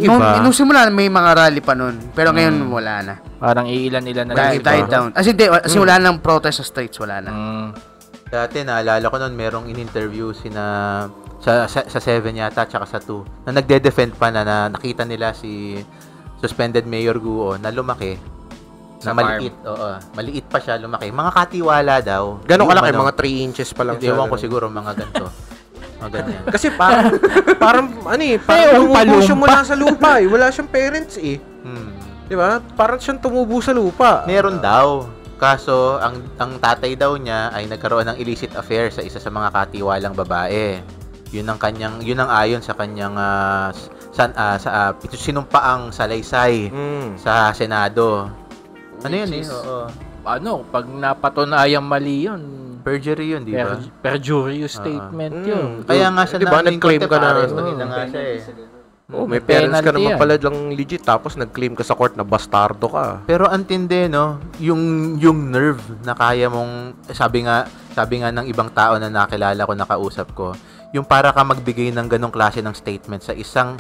iba. Nung simula, may mga rally pa nun. Pero ngayon, wala na. Parang iilan-ilan na lang. Died down. As wala nang protest sa streets, wala na. Dati, naalala ko nun, merong in-interview sa 7 yata, tsaka sa 2, na nagde-defend pa na nakita nila si suspended Mayor Guo na lumaki. Na maliit. Maliit pa siya, lumaki. Mga katiwala daw. Gano'n kalaki? Mga 3 inches pa lang siya. Ewan ko siguro, mga ganito. Mga ganyan. Kasi parang tumubo siya mula sa lupa eh. Wala siyang parents eh. Di ba? Parang siyang tumubo sa lupa. Meron daw. Kaso, ang tatay daw niya ay nagkaroon ng illicit affair sa isa sa mga katiwalang babae. Yun ang ayon sa kanyang sinumpaang salaysay sa Senado. Ano yun eh? Pag napatunayang mali yun, perjury yun, di ba? Perjurious statement yun. Kaya nga siya diba, nag-claim ka na. Nga siya eh. May parents ka naman pala lang legit, tapos nag-claim ka sa court na bastardo ka. Pero antindi, no? Yung nerve na kaya mong, sabi nga ng ibang tao na nakilala ko, nakausap ko, yung para ka magbigay ng ganong klase ng statement sa isang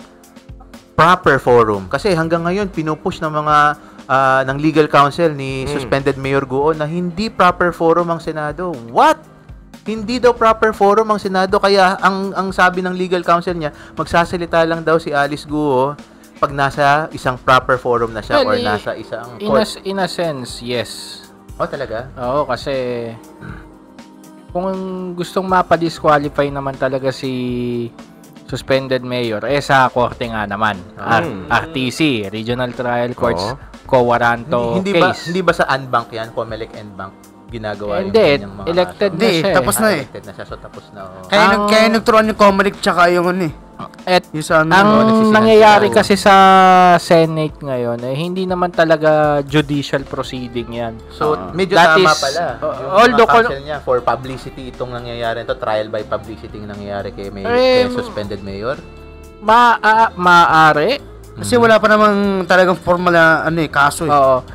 proper forum. Kasi hanggang ngayon, pinupush ng mga ng legal counsel ni suspended Mayor Guo na hindi proper forum ang Senado. What? Hindi daw proper forum ang Senado, kaya ang sabi ng legal counsel niya, magsasalita lang daw si Alice Guo pag nasa isang proper forum na siya or nasa isang court. In a sense, yes. Oh, talaga? Oo, kasi kung gustong mapa-disqualify naman talaga si suspended mayor, sa korte nga naman. RTC, Regional Trial Courts, Co-Waranto case. Hindi ba sa Anbank yan? Comelec Anbank ginagawa yung kanyang mga elected na siya. Tapos na eh. Elected na siya, so tapos na. Kaya nagturuan yung Comelec tsaka yung ang nangyayari kasi sa Senate ngayon, hindi naman talaga judicial proceeding yan. So, medyo tama pala. Although niya, for publicity itong nangyayari ito, trial by publicity yung nangyayari kay suspended mayor? Maaari. Kasi wala pa namang talagang formal na kaso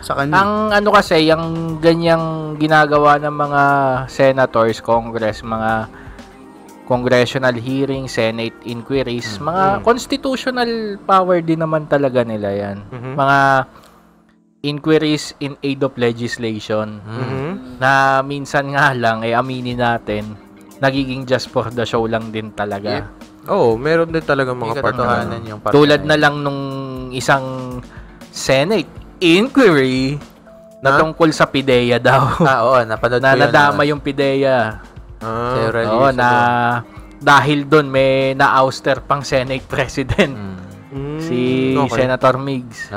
sa kanya. Ang kasi, yung ganyang ginagawa ng mga senators, Congress, mga congressional hearings, Senate inquiries, mga constitutional power din naman talaga nila yan. Mga inquiries in aid of legislation na minsan nga lang, aminin natin, nagiging just for the show lang din talaga. Oo, meron din talaga mga May part na katotohanan yung part Tulad na na lang nung isang Senate inquiry na tungkol sa PIDEA daw. oo, napanood ko na yun. nadama yung PIDEA. Several Oo, years na ago. dahil doon may na-ouster pang Senate President. Si okay. Senator Migs.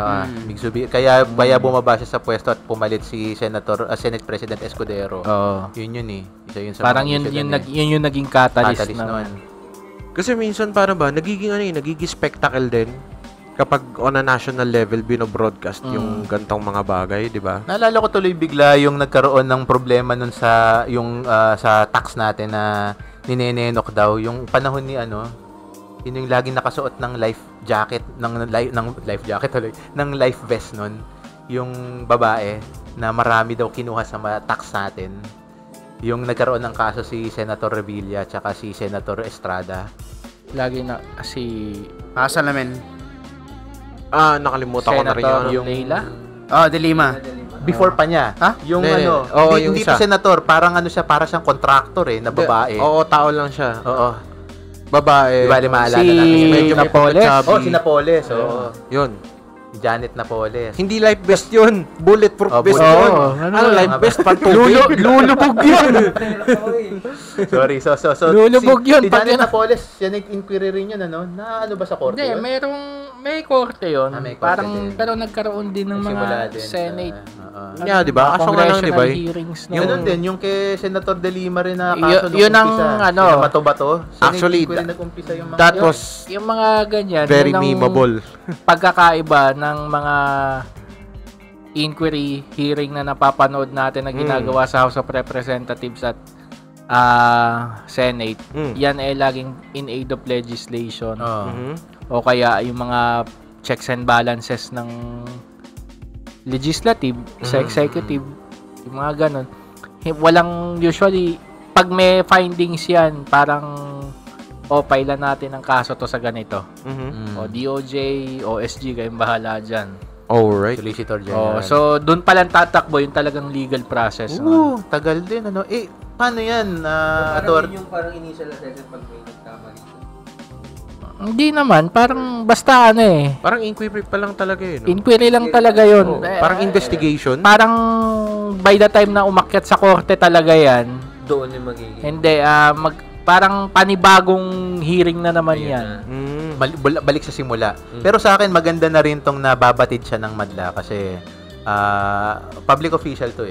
Kaya bumaba siya sa pwesto at pumalit si Senate President Escudero. Oo. Yun eh. Isa yun sa Parang mga yun issue yung, dun yun yung naging catalyst noon. Kasi minsan para ba, nagiging spectacle din kapag on a national level binobroadcast yung gantong mga bagay, di ba? Naalala ko tuloy bigla yung nagkaroon ng problema nun sa sa tax natin na ninenenok daw yung panahon ni yun yung laging nakasuot ng life jacket ng life jacket tuloy ng life vest nun, yung babae na marami daw kinuha sa tax natin. Yung nagkaroon ng kaso si Senator Revilla at si Senator Estrada. Lagi na si Salamin. Nakalimutan ko na rin Senator yung Leila. De Lima. Before pa niya. Ha? Yung yung hindi isa. pa senator, parang para siyang contractor na babae. Oo, tao lang siya. Oo. Babae. Di ba maalala Si natin? Medyo may Napoles. chubby. Si Napoles. Oo. Yun. Janet Napoles. Hindi life vest yun. Bulletproof vest oo. yun. Ano life nga ba? vest? Pantubig. Lulubog yun. Sorry. So Lulubog yun. Si Pag Janet yun- Napoles, yan inquiry rin yun, na ba sa korte Hindi, yun? may korte yun. May korte Parang, din. pero nagkaroon din ng Simula mga din Senate. Yeah, di ba? Kaso nga lang, di ba? Congressional hearings. No? Yun din, yung kay Senator De Lima rin na kaso Yun ang, Sina Bato-Bato. Actually, inquiry nag-umpisa yung mga that was Yung mga ganyan. very yun ang memeable. Pagkakaiba ng mga inquiry hearing na napapanood natin na ginagawa sa House of Representatives at Senate. Yan ay laging in aid of legislation. O kaya yung mga checks and balances ng legislative sa executive, yung mga ganon. Walang usually, pag may findings yan, parang pailan natin ang kaso to sa ganito. O DOJ, OSG, kayong bahala dyan. Alright. Solicitor General. So, doon pa lang tatakbo yung talagang legal process. Tagal din, paano yan, Ator? Parang initial assessment pag may nagkamali. Hindi naman, parang basta Parang inquiry pa lang talaga yun. inquiry lang talaga yun. Parang investigation. Parang by the time na umakyat sa korte talaga yan, Doon yung magiging. hindi, parang panibagong hearing na naman yan. Balik sa simula. Pero sa akin, maganda na rin tong nababatid siya ng madla kasi public official to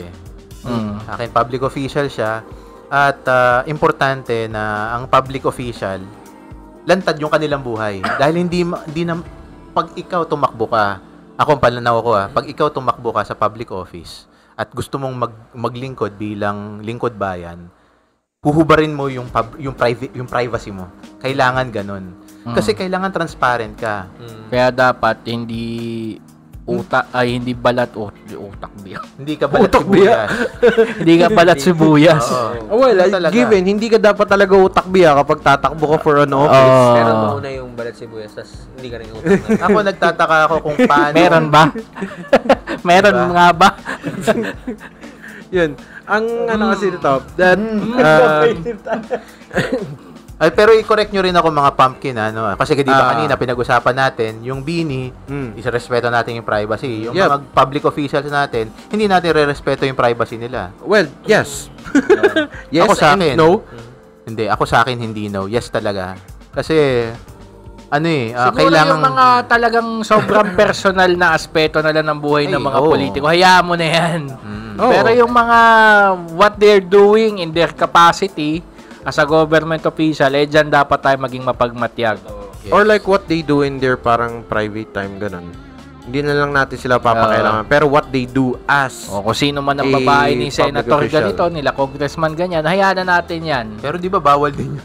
Sa akin, public official siya at importante na ang public official lantad yung kanilang buhay. Dahil hindi na pag ikaw tumakbo ka, ako ang pananaw ko pag ikaw tumakbo ka sa public office at gusto mong maglingkod bilang lingkod bayan, huhubarin mo yung privacy mo. Kailangan ganun. Kasi kailangan transparent ka. Kaya dapat hindi hindi balat utak biya. Hindi ka balat sibuyas. Hindi ka balat sibuyas. Given, hindi ka dapat talaga utak biya kapag tatakbo ka for an office. Pero mauna yung balat sibuyas, tas hindi ka rin utak. Ako nagtataka ako kung paano. Meron ba? Meron nga ba? Yun. Ang kasi ito, that pero i-correct nyo rin ako mga pumpkin kasi di ba kanina pinag-usapan natin yung Bini, isa-respeto natin yung privacy. Yung mga public officials natin, hindi natin re-respeto yung privacy nila. Well, yes. Yes, ako sa akin, no. Hindi, ako sa akin hindi no. Yes talaga. Kasi Siguro kailangan yung mga talagang sobrang personal na aspeto na lang ng buhay ng mga politiko, hayaan mo na yan. Pero yung mga what they're doing in their capacity as a government official, dyan dapat tayo maging mapagmatyag. Yes. Or like what they do in their parang private time, ganun. Hindi na lang natin sila papakailangan. Pero what they do as Kung sino man ang babae ni senator official. ganito, nila congressman ganyan, hayaan na natin yan. Pero di ba bawal din yun?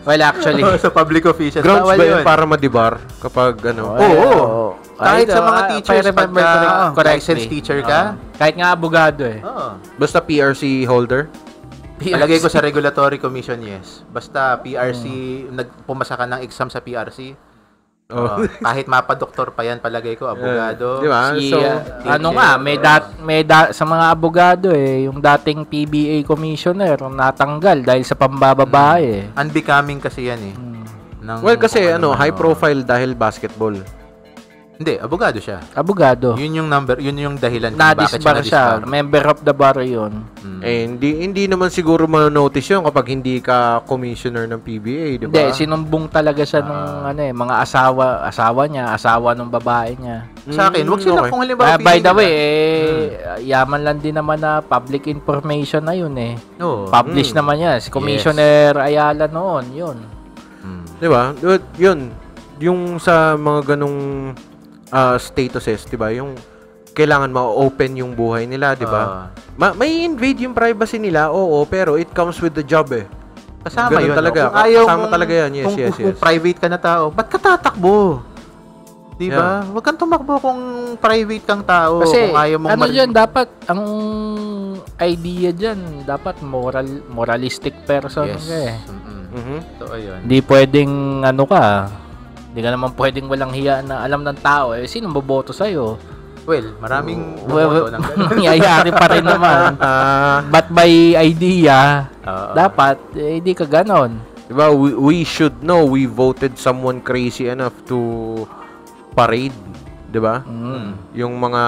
Well, actually. Sa public officials, grounds bawal ba yun yun. para madibar kapag Oo. Kahit sa mga teachers, remember pagka licensed teacher ka, kahit nga abogado basta PRC holder. palagay ko sa regulatory commission, yes. Basta PRC, pumasa ka ng exam sa PRC, kahit mapadoktor pa yan, palagay ko, abogado. Di ba? Si, So, sa mga abogado yung dating PBA commissioner natanggal dahil sa pambababae. Unbecoming kasi yan Well, kasi high profile dahil basketball. Hindi, abogado siya. Abogado. Yun yung dahilan kung bakit Na-disbar siya. Member of the bar yun. Eh, hindi naman siguro ma-notice yun kapag hindi ka commissioner ng PBA, di ba? Hindi, sinumbong talaga siya nung mga asawa niya, asawa ng babae niya. Sa akin, wag sila kung halimbawa by the way, yaman lang din naman na public information na yun eh. Oo. Publish naman yan. Si Commissioner Ayala noon, yun. Di ba? Yun. Yung sa mga ganong statuses, 'di ba? Yung kailangan ma-open yung buhay nila, 'di ba? May invade yung privacy nila, oo, pero it comes with the job eh. Kasama ganun yun talaga. Kasama talaga yan. Yes, kung private ka na tao, ba't ka tatakbo? 'Di ba? Huwag kang tumakbo kung private kang tao. Kasi kung ayaw mong dyan, dapat ang idea dyan, dapat moralistic person ka eh. So, ayun. Hindi pwedeng hindi ka naman pwedeng walang hiya na alam ng tao eh, sino boboto sa'yo? Well, maraming boboto ng gano'n. Nangyayari pa rin naman. But by idea, dapat, hindi ka ganon. Diba, we should know we voted someone crazy enough to parade, diba? Yung mga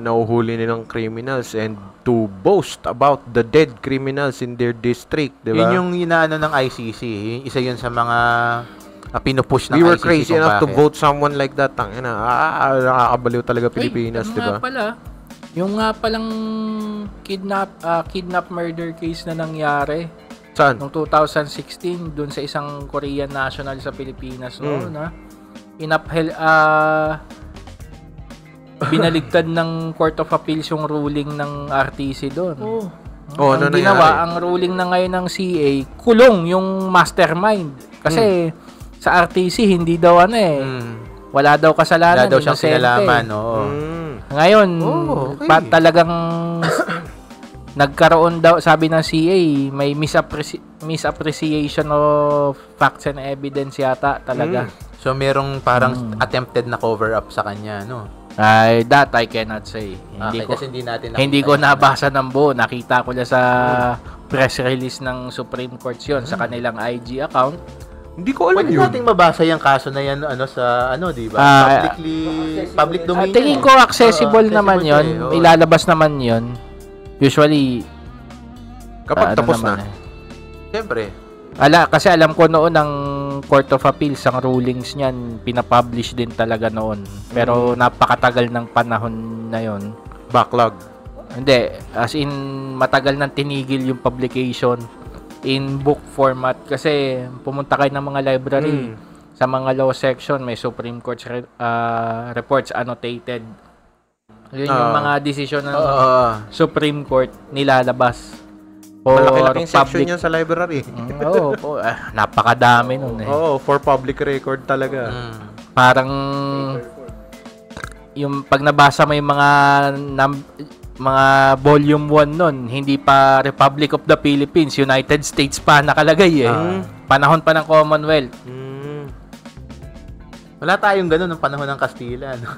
nauhuli nilang criminals and to boast about the dead criminals in their district, diba? Yun yung inaano ng ICC. Isa yun sa mga pinupush ng ICC. We were crazy enough to vote someone like that. Nakakabaliw talaga Pilipinas, di ba? Yung nga palang kidnap murder case na nangyari. Saan? Noong 2016, dun sa isang Korean national sa Pilipinas noon, binaligtad ng Court of Appeals yung ruling ng RTC doon. Ang ginawa, ang ruling na ngayon ng CA, kulong yung mastermind. Kasi sa RTC, hindi daw wala daw kasalanan. Wala daw siyang kinalaman, Ngayon, talagang nagkaroon daw, sabi ng CA, may misappreciation of facts and evidence yata talaga. So, merong parang attempted na cover-up sa kanya, no? That I cannot say. Kasi hindi natin hindi ko nabasa ng buo. Nakita ko lang sa press release ng Supreme Court yun sa kanilang IG account. Hindi ko alam yun. Pwede nating mabasa yung kaso na yan sa di ba? Public domain. Tingin ko accessible naman yun. Ilalabas naman yun. Usually kapag tapos na. Siyempre. Kasi alam ko noon ang Court of Appeals, ang rulings niyan, pinapublish din talaga noon. Pero napakatagal ng panahon na yon. Backlog. Hindi. As in, matagal nang tinigil yung publication in book format. Kasi pumunta kayo ng mga library. Sa mga law section, may Supreme Court reports annotated. Yun yung mga desisyon ng Supreme Court nilalabas. Malaki-laking section yan sa library. Napakadami nun eh. For public record talaga. Parang yung pag nabasa mo yung mga volume 1 nun, hindi pa Republic of the Philippines, United States pa nakalagay eh. Panahon pa ng Commonwealth. Wala tayong ganun ng panahon ng Kastila, no?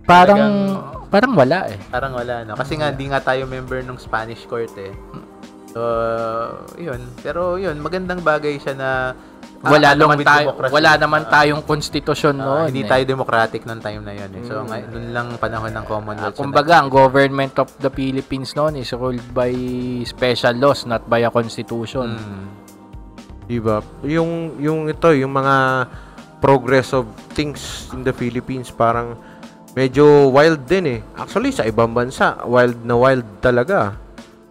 Parang wala eh. Parang wala, no? Kasi nga, di nga tayo member ng Spanish Court eh. So, yun. Pero yun, magandang bagay siya na wala naman tayong konstitusyon noon. Hindi tayo democratic noong time na yun. So, noon lang panahon ng Commonwealth. Kumbaga, ang government of the Philippines noon is ruled by special laws, not by a constitution. Diba? Yung mga progress of things in the Philippines, parang medyo wild din eh. Actually, sa ibang bansa, wild talaga.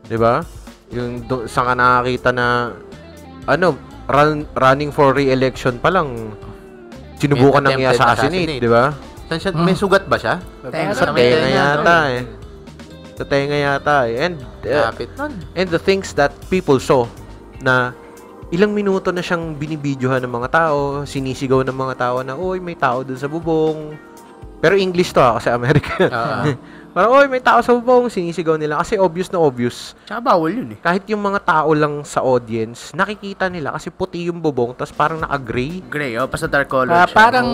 Diba? Yung saan ka nakakita na running for re-election pa lang, sinubukan ng i-assassinate, di ba? May sugat ba siya? Sa tenga yata eh. Sa tenga yata eh. And the things that people saw na ilang minuto na siyang binibidyohan ng mga tao, sinisigaw ng mga tao na, oy, may tao dun sa bubong. Pero English to kasi American. Parang, oy, may tao sa bubong, sinisigaw nila. Kasi obvious na obvious. Tsaka bawal yun eh. Kahit yung mga tao lang sa audience, nakikita nila kasi puti yung bubong, tapos parang naka-gray. Gray, basta dark color siya. Parang,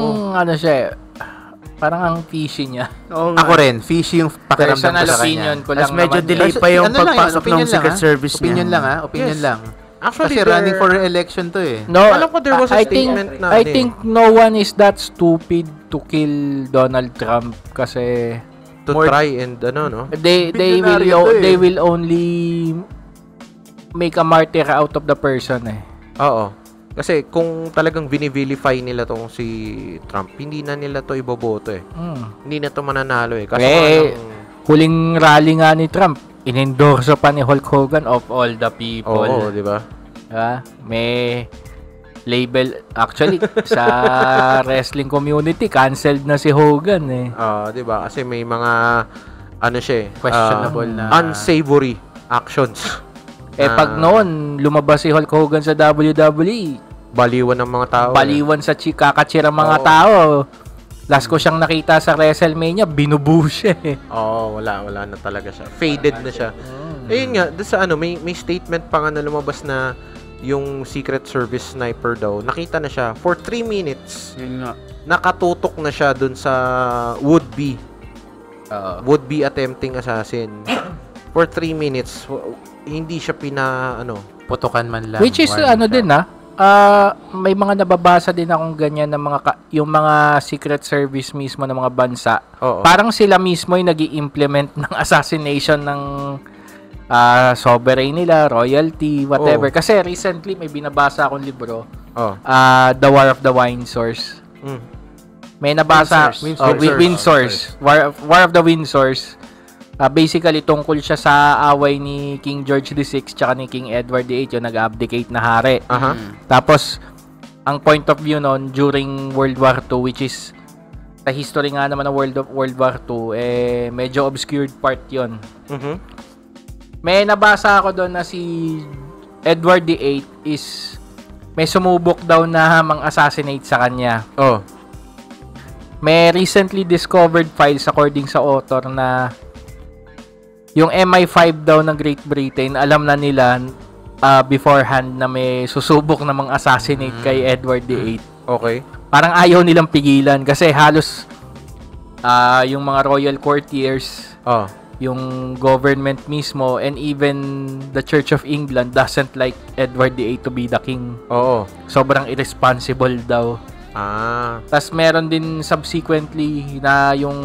parang ang fishy niya. Ako rin, fishy yung pakiramdam ko sa kanya. Opinion ko lang medyo naman. delay pa yung pagpasok ng Secret Service niya. Opinion lang. Actually, kasi running for re-election to eh. No, alam ko there was a statement na I think no one is that stupid to kill Donald Trump kasi try and no. They will only make a martyr out of the person eh. Oo. Kasi kung talagang binivilify nila tong si Trump, hindi na nila to iboboto eh. Hindi na to mananalo eh. Kasi huling rally nga ni Trump, inendorso pa ni Hulk Hogan of all the people. Oo, di ba? May label actually sa wrestling community, canceled na si Hogan eh. Di ba? Kasi may mga questionable na unsavory actions. Pag noon lumabas si Hulk Hogan sa WWE, baliwan ng mga tao. Baliwan sa kakachira mga tao. Last ko siyang nakita sa WrestleMania, binubuo siya eh. Wala na talaga siya. Faded na siya. Ayun nga, sa may statement pa nga na lumabas na yung Secret Service sniper daw, nakita na siya for 3 minutes. Yun nga. Nakatutok na siya dun sa would-be attempting assassin. For 3 minutes, hindi siya putukan man lang. Which is din may mga nababasa din akong ganyan ng yung mga Secret Service mismo ng mga bansa. Parang sila mismo yung nag-i-implement ng assassination ng sovereign nila, royalty, whatever. Kasi recently may binabasa akong libro, The War of the Windsors. May nabasa Windsors. War of the Windsors. Basically tungkol siya sa away ni King George VI tsaka ni King Edward VIII, yung nag-abdicate na hari. Tapos ang point of view noon during World War II, which is sa history nga naman ng World War II, medyo obscured part yon. May nabasa ako doon na si Edward VIII is may sumubok daw na mang-assassinate sa kanya. May recently discovered files according sa author na yung MI5 daw ng Great Britain, alam na nila beforehand na may susubok na mang-assassinate kay Edward VIII. Okay. Parang ayaw nilang pigilan kasi halos yung mga royal courtiers, yung government mismo, and even the Church of England doesn't like Edward VIII to be the king. Sobrang irresponsible daw. Tas meron din subsequently na yung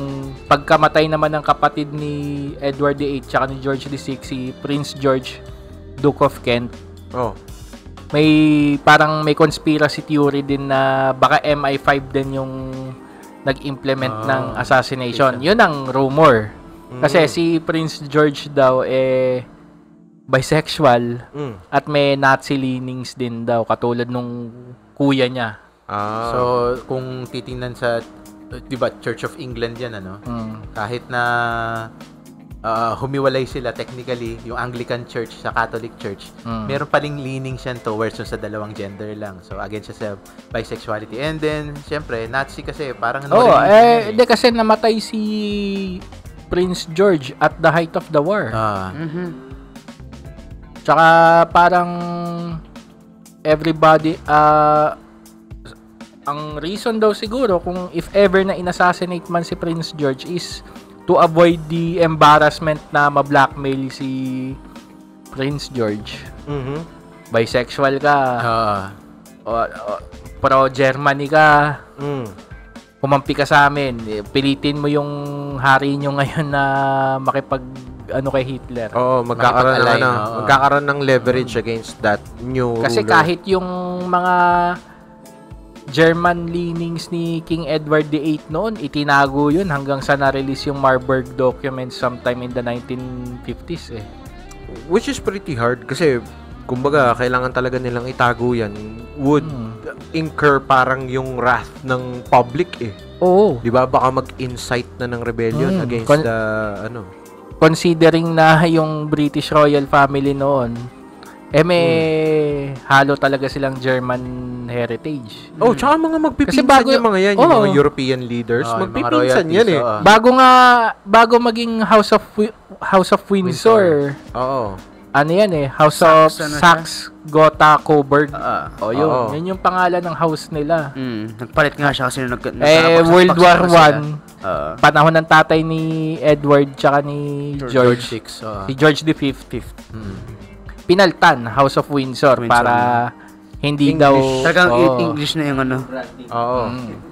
pagkamatay naman ng kapatid ni Edward VIII tsaka ni George VI, si Prince George, Duke of Kent. May parang may conspiracy theory din na baka MI5 din yung nag-implement ng assassination. Yun ang rumor. Kasi si Prince George daw bisexual at may Nazi leanings din daw katulad nung kuya niya. So, kung titingnan sa, di ba, Church of England yan, kahit na humiwalay sila technically, yung Anglican Church sa Catholic Church, meron paling leaning siya towards sa dalawang gender lang. So, against siya sa bisexuality. And then, syempre, Nazi kasi, parang hindi kasi namatay si Prince George at the height of the war. Tsaka, parang everybody, ang reason daw siguro kung if ever na inassassinate man si Prince George is to avoid the embarrassment na ma-blackmail si Prince George. Bisexual ka, pro-Germany ka, kumampi ka sa amin, pilitin mo yung hari nyo ngayon na makipag kay Hitler. Magkakaroon ng leverage against that new kasi ruler. kahit yung mga German leanings ni King Edward VIII noon, itinago yun hanggang sa na-release yung Marburg documents sometime in the 1950s eh. Which is pretty hard kasi kumbaga kailangan talaga nilang itago yan. Would incur parang yung wrath ng public eh. Di ba? Baka mag-incite na ng rebellion against the considering na yung British royal family noon may halo talaga silang German heritage. Tsaka mga magpipinsan yung mga yan, yung mga European leaders, magpipinsan yan eh. Bago maging House of Windsor. Ano yan eh, House of Saxe, Gotha, Coburg. Yun yung pangalan ng house nila. Nagpalit nga siya kasi World War I, panahon ng tatay ni Edward tsaka ni George. VI. Si George V. pinaltan House of Windsor para hindi English. daw Talagang English na yung ano. Oo.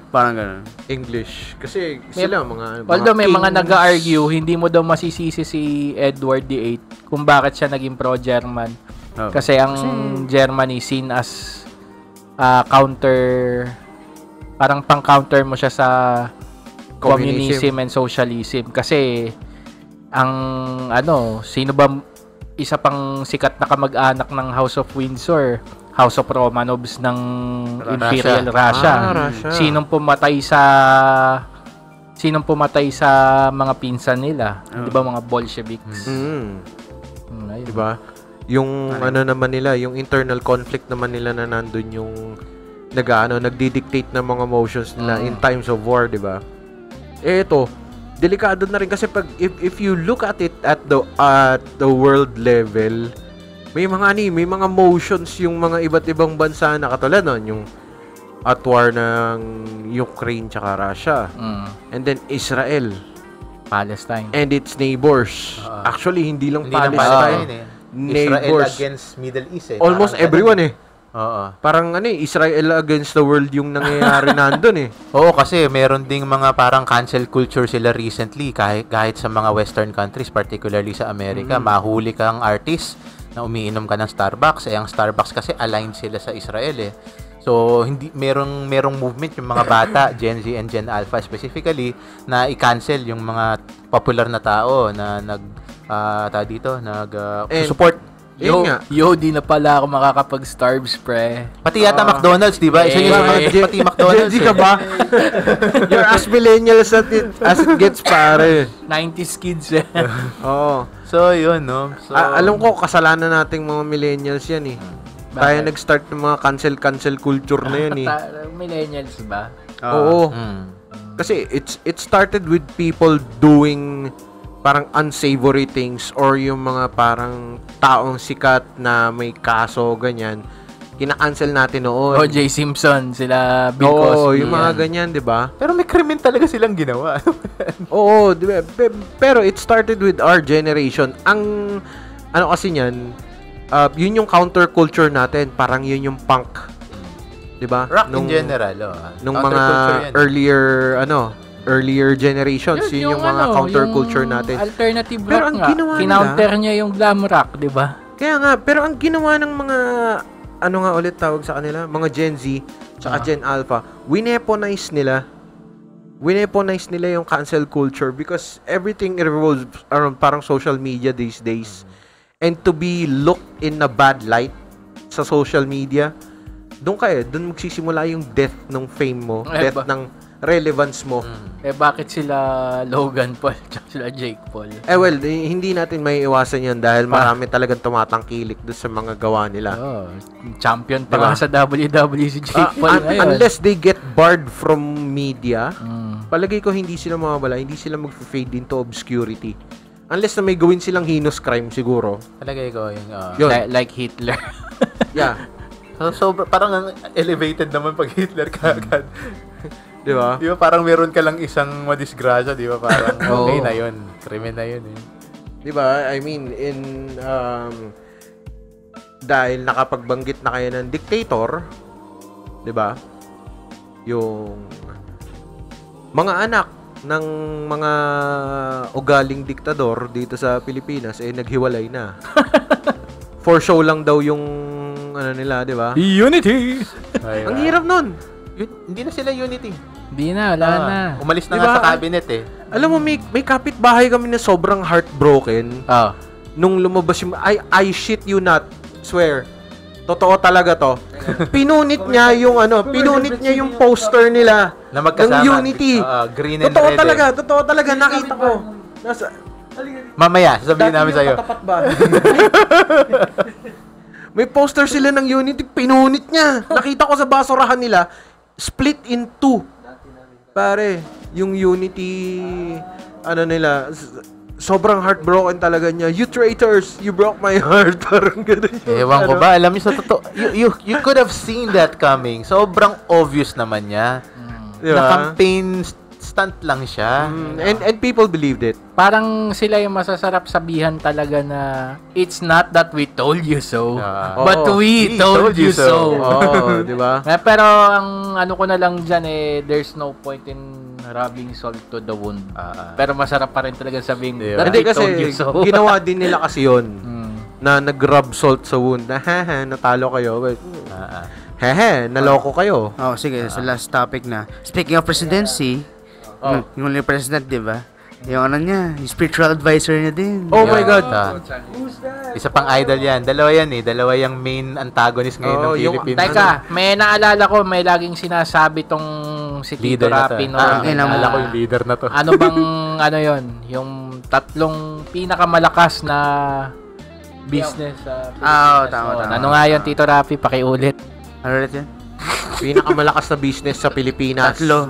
Parang gano'n. English. Kasi sila mga although may mga kings. nag-argue, hindi mo daw masisisi si Edward VIII kung bakit siya naging pro-German. Oh. Kasi ang Germany seen as counter, parang pang-counter mo siya sa communism and socialism. Kasi ang sino ba isa pang sikat na kamag-anak ng House of Windsor? House of Romanovs ng Imperial Russia. Russia. Sinong pumatay sa mga pinsan nila? 'Di ba mga Bolsheviks? Ayun. 'Di ba? Yung naman nila, yung internal conflict naman nila na nandun yung nagdi-dictate ng mga motions nila in times of war, 'di ba? Ito, delikado na rin kasi pag if you look at it at the world level, may mga motions yung mga iba't ibang bansa na katulad nun, yung at war ng Ukraine tsaka Russia. And then Israel, Palestine. and its neighbors. Actually, hindi lang Hindi lang Palestine. Palestine Neighbors. Israel against Middle East Almost Parang everyone Oo. Parang Israel against the world yung nangyayari nandun Oo, kasi meron ding mga parang cancel culture sila recently kahit sa mga western countries, particularly sa Amerika. Mahuli kang artist na umiinom ka ng Starbucks. Ang Starbucks kasi aligned sila sa Israel So, hindi merong movement yung mga bata, Gen Z and Gen Alpha specifically, na i-cancel yung mga popular na tao na support. Di na pala ako makakapag-Starbucks, pre. Pati yata McDonald's, di ba? Isa yun pati McDonald's. Gen Z ka ba? You're as millennials as it gets, pare. 90s kids Oo. So, yun, no? So, Alam ko, kasalanan nating mga millennials yan Tayo nag-start ng mga cancel culture na yan Millennials ba? Oo. Kasi it started with people doing parang unsavory things or yung mga parang taong sikat na may kaso, ganyan. Kina-cancel natin noon. O.J. Simpson, sila Bill Cosby. yung mga ganyan, di ba? pero may krimen talaga silang ginawa. Oo, di ba? Pero it started with our generation. Ang, kasi niyan, yun yung counterculture natin. Parang yun yung punk. Di ba? Rock in general. Nung mga earlier generations, yun yung mga counterculture natin. Alternative Pero rock ang nga. ginawa Kinounter niya yung glam rock, di ba? Kaya nga, pero ang ginawa ng mga, nga ulit tawag sa kanila, mga Gen Z, tsaka Gen Alpha, wineponize nila yung cancel culture because everything revolves around parang social media these days. And to be looked in a bad light sa social media, doon magsisimula yung death ng fame mo, death ng relevance mo. Bakit sila Logan Paul at sila Jake Paul? Hindi natin may iwasan yan dahil marami talagang tumatangkilik doon sa mga gawa nila. Champion pa nga sa WWE si Jake Paul ngayon. Unless they get barred from media, palagay ko hindi sila mawawala, hindi sila mag-fade into obscurity. Unless na may gawin silang heinous crime siguro. Palagay ko yung... like Hitler. Yeah. So, parang elevated naman pag Hitler kagad. Di ba? Di ba parang meron ka lang isang madisgrasya, di ba? Parang okay na yun. Krimen na yun Di ba? I mean, dahil nakapagbanggit na kayo ng dictator, di ba? Yung mga anak ng mga ugaling diktador dito sa Pilipinas naghiwalay na. For show lang daw yung nila, di ba? Unity! Ang hirap nun. Hindi na sila unity. Hindi na, wala na. Umalis na diba? nga sa cabinet Alam mo, may kapitbahay kami na sobrang heartbroken. Nung lumabas yung, I shit you not, swear. Totoo talaga to. Pinunit niya yung poster nila na magkasama, ng Unity. Green and red. Totoo talaga, nakita ko. Mamaya, sasabihin namin sa'yo. Patapat ba? May poster sila ng Unity, pinunit niya. Nakita ko sa basurahan nila, split in two. Pare, yung Unity, nila, sobrang heartbroken talaga niya. You traitors, you broke my heart. Parang gano'n yun. Ewan ko ba, alam niyo sa totoo, you could have seen that coming. Sobrang obvious naman niya. Diba? Na campaign stunt lang siya. And people believed it. Parang sila yung masasarap sabihan talaga na it's not that we told you so, but we told you so. Oo, di ba? Pero ang ano ko na lang dyan there's no point in rubbing salt to the wound. Pero masarap pa rin talaga sabihin that Hindi we told kasi you so. ginawa din nila kasi yun. Na nag-rub salt sa wound. Na, natalo kayo. Naloko kayo. Sige, sa last topic na. Speaking of presidency, yung president, di ba? Yung ano niya, yung spiritual advisor niya din. Oh my God. Isa pang idol yan. Dalawa yan Dalawa yung main antagonist ngayon ng Philippines. Teka, may naalala ko, may laging sinasabi tong si Tito Rapi. Naalala ko yung leader na to. Ano bang, ano yon yung tatlong pinakamalakas na business sa Pilipinas. Tama. Ano nga yun, Tito Rapi? Pakiulit. Ano ulit yan? Pinakamalakas na business sa Pilipinas. Tatlo.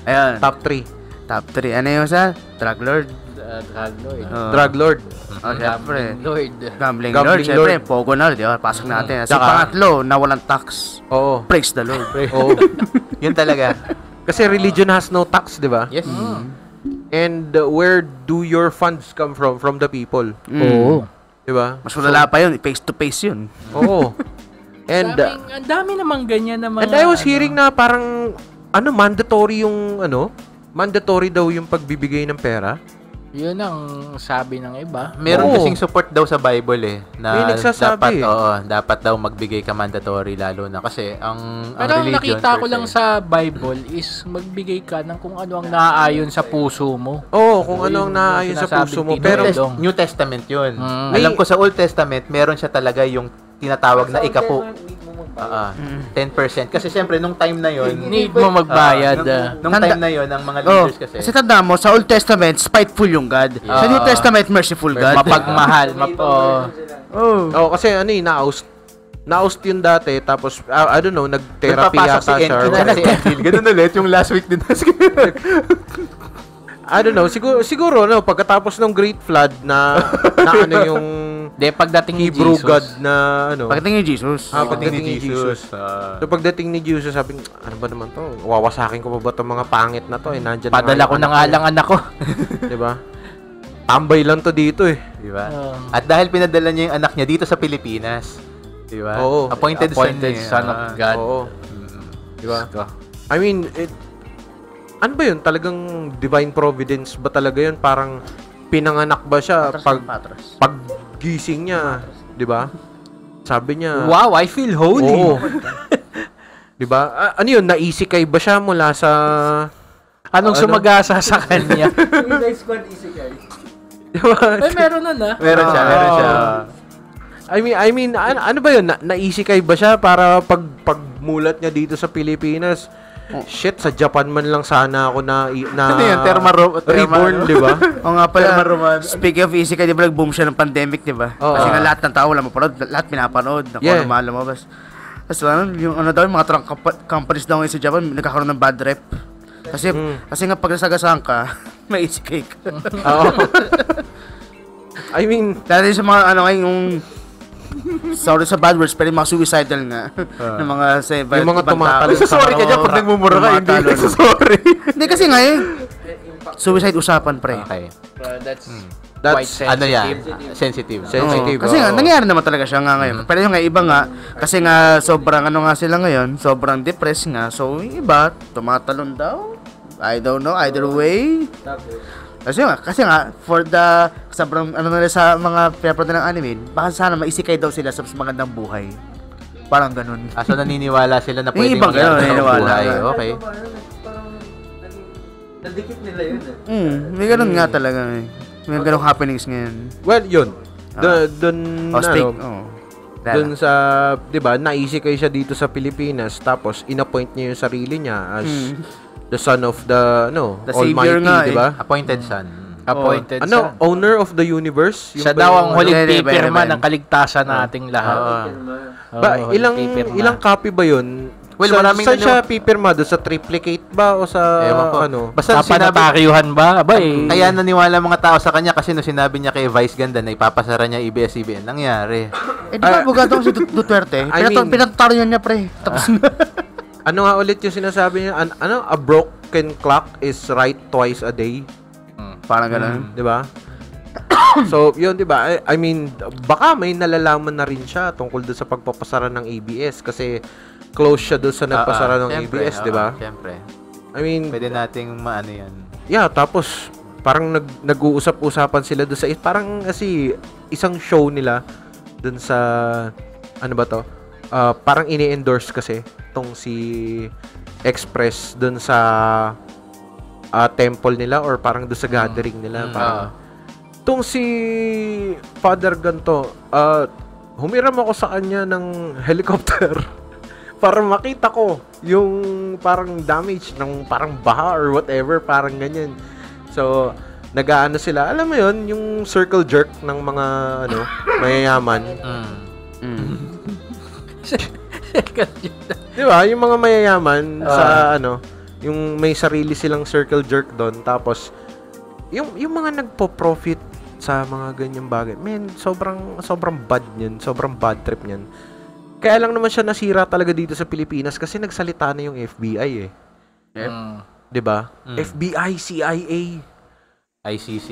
Ayan. Top 3. Top 3. Ano yung sa? Drug Lord. Drug Lord. Drug Lord. Siyempre. Lord. Gambling Lord. Siyempre, Pogo na. Di ba? Pasok natin. Sa pangatlo, na walang tax. Oo. Praise the Lord. Oo. Yun talaga. Kasi religion has no tax, di ba? Yes. And where do your funds come from? From the people. Oo. Di ba? Mas malala pa yun. Face to face yun. Oo. And ang dami namang ganyan na mga... And I was hearing na parang mandatory yung mandatory daw yung pagbibigay ng pera. Yun ang sabi ng iba. Meron kasing support daw sa Bible na may nagsasabi. dapat daw magbigay ka mandatory lalo na kasi ang pero religion. Pero nakita ko lang sa Bible is magbigay ka ng kung ano ang naaayon sa puso mo. Oo, kung ano ang naaayon sa puso mo. Pero New Testament yun. Alam ko sa Old Testament, meron siya talaga yung tinatawag na ikapo. 10%. Kasi siyempre, nung time na yon need mo magbayad. Nung time na yon ang mga leaders kasi. Kasi tanda mo, sa Old Testament, spiteful yung God. Sa New Testament, merciful God. Mapagmahal. Kasi na-oust yun dati, tapos, I don't know, nag-therapy yata siya. Ganun ulit, yung last week din. I don't know, siguro, pagkatapos ng Great Flood na ano yung pagdating ni Hebrew Jesus. God na Pagdating ni Jesus. Pagdating ni Jesus. So pagdating ni Jesus, sabi, ano ba naman to? Wawasakin ko pa ba itong mga pangit na to? Nandyan Padala ko na nga lang anak ko. Diba? Tambay lang to dito Diba? At dahil pinadala niya yung anak niya dito sa Pilipinas. Diba? Oo. Appointed son of God. Oo. Diba? I mean, ano ba yun? Talagang divine providence ba talaga yun? Parang pinanganak ba siya pag gising niya, 'di ba? Sabi niya, wow, I feel holy. Oo. 'Di ba? Ano 'yun? Naisikay ba siya mula sa anong sumagasa sa kanya? Suicide Squad isikay. Diba? Meron na. Meron siya. I mean, ano ba 'yun? Naisikay ba siya para pagmulat niya dito sa Pilipinas? Shit, sa Japan man lang sana ako na ano yun? reborn, di ba? O nga pala, speaking of isikay, di ba nag-boom siya ng pandemic, di ba? Kasi nga lahat ng tao wala mapanood, lahat pinapanood, kung ano mahal lumabas. Tapos yung mga trunk companies daw ngayon sa Japan, nagkakaroon ng bad rep. Kasi nga pag nasagasaan ka, may isikay ka. I mean, dahil sa mga yung sorry sa bad words, pero yung mga suicidal nga. Ng mga yung mga tumatalo. Sorry ka dyan pag nagmumura ka, hindi sorry. Hindi kasi nga suicide usapan, pre. Okay. That's quite sensitive. Sensitive. Kasi nga, nangyari naman talaga siya nga ngayon. Pero yung nga, iba nga, kasi nga, sobrang sila ngayon, sobrang depressed nga. So, yung iba, tumatalon daw. I don't know, either way. Kasi nga, for the, sobrang, sa mga pinapanood ng anime, baka sana maisikay daw sila sa magandang buhay. Parang ganun. So, naniniwala sila na pwede ibang ganun, naniniwala. Okay. Parang, nadikit nila yun May ganun nga talaga May ganung happenings ngayon. Well, yun. Doon sa, 'di ba, naisikay siya dito sa Pilipinas, tapos inappoint niya yung sarili niya as the son of the Almighty, di ba? Appointed son. Appointed son. Owner of the universe. Siya daw ang huling paperman ng kaligtasan nating lahat. Ilang copy ba yun? Well, maraming saan siya pipirma? Doon sa triplicate ba o sa Basta panatakyuhan ba? Kaya naniwala mga tao sa kanya kasi nung sinabi niya kay Vice Ganda na ipapasara niya ABS-CBN, nangyari. Di ba bugado si Duterte? Pinataro niya, pre. Tapos ano nga ulit yung sinasabi niya? A can clock is right twice a day. Parang ganun. Di ba? So, yun, di ba? I mean, baka may nalalaman na rin siya tungkol doon sa pagpapasara ng ABS kasi close siya doon sa nagpasara ng ABS, di ba? Siyempre. I mean, Pwede nating maano yan. yeah, tapos parang nag-uusap-usapan sila doon sa parang kasi isang show nila doon sa ano ba to? Parang ini-endorse kasi tong si Express doon sa temple nila or parang doon sa gathering nila. Parang tong si Father ganto, humiram ako sa kanya ng helicopter para makita ko yung parang damage ng parang baha or whatever, parang ganyan. So, nag-aano sila, alam mo yun, yung circle jerk ng mga mayayaman. Di ba? Yung mga mayayaman sa yung may sarili silang circle jerk doon, tapos yung mga nagpo-profit sa mga ganyang bagay. Man, sobrang bad niyan, sobrang bad trip niyan. Kaya lang naman siya nasira talaga dito sa Pilipinas kasi nagsalita na yung FBI eh. Yep. 'Di ba? FBI, CIA, ICC.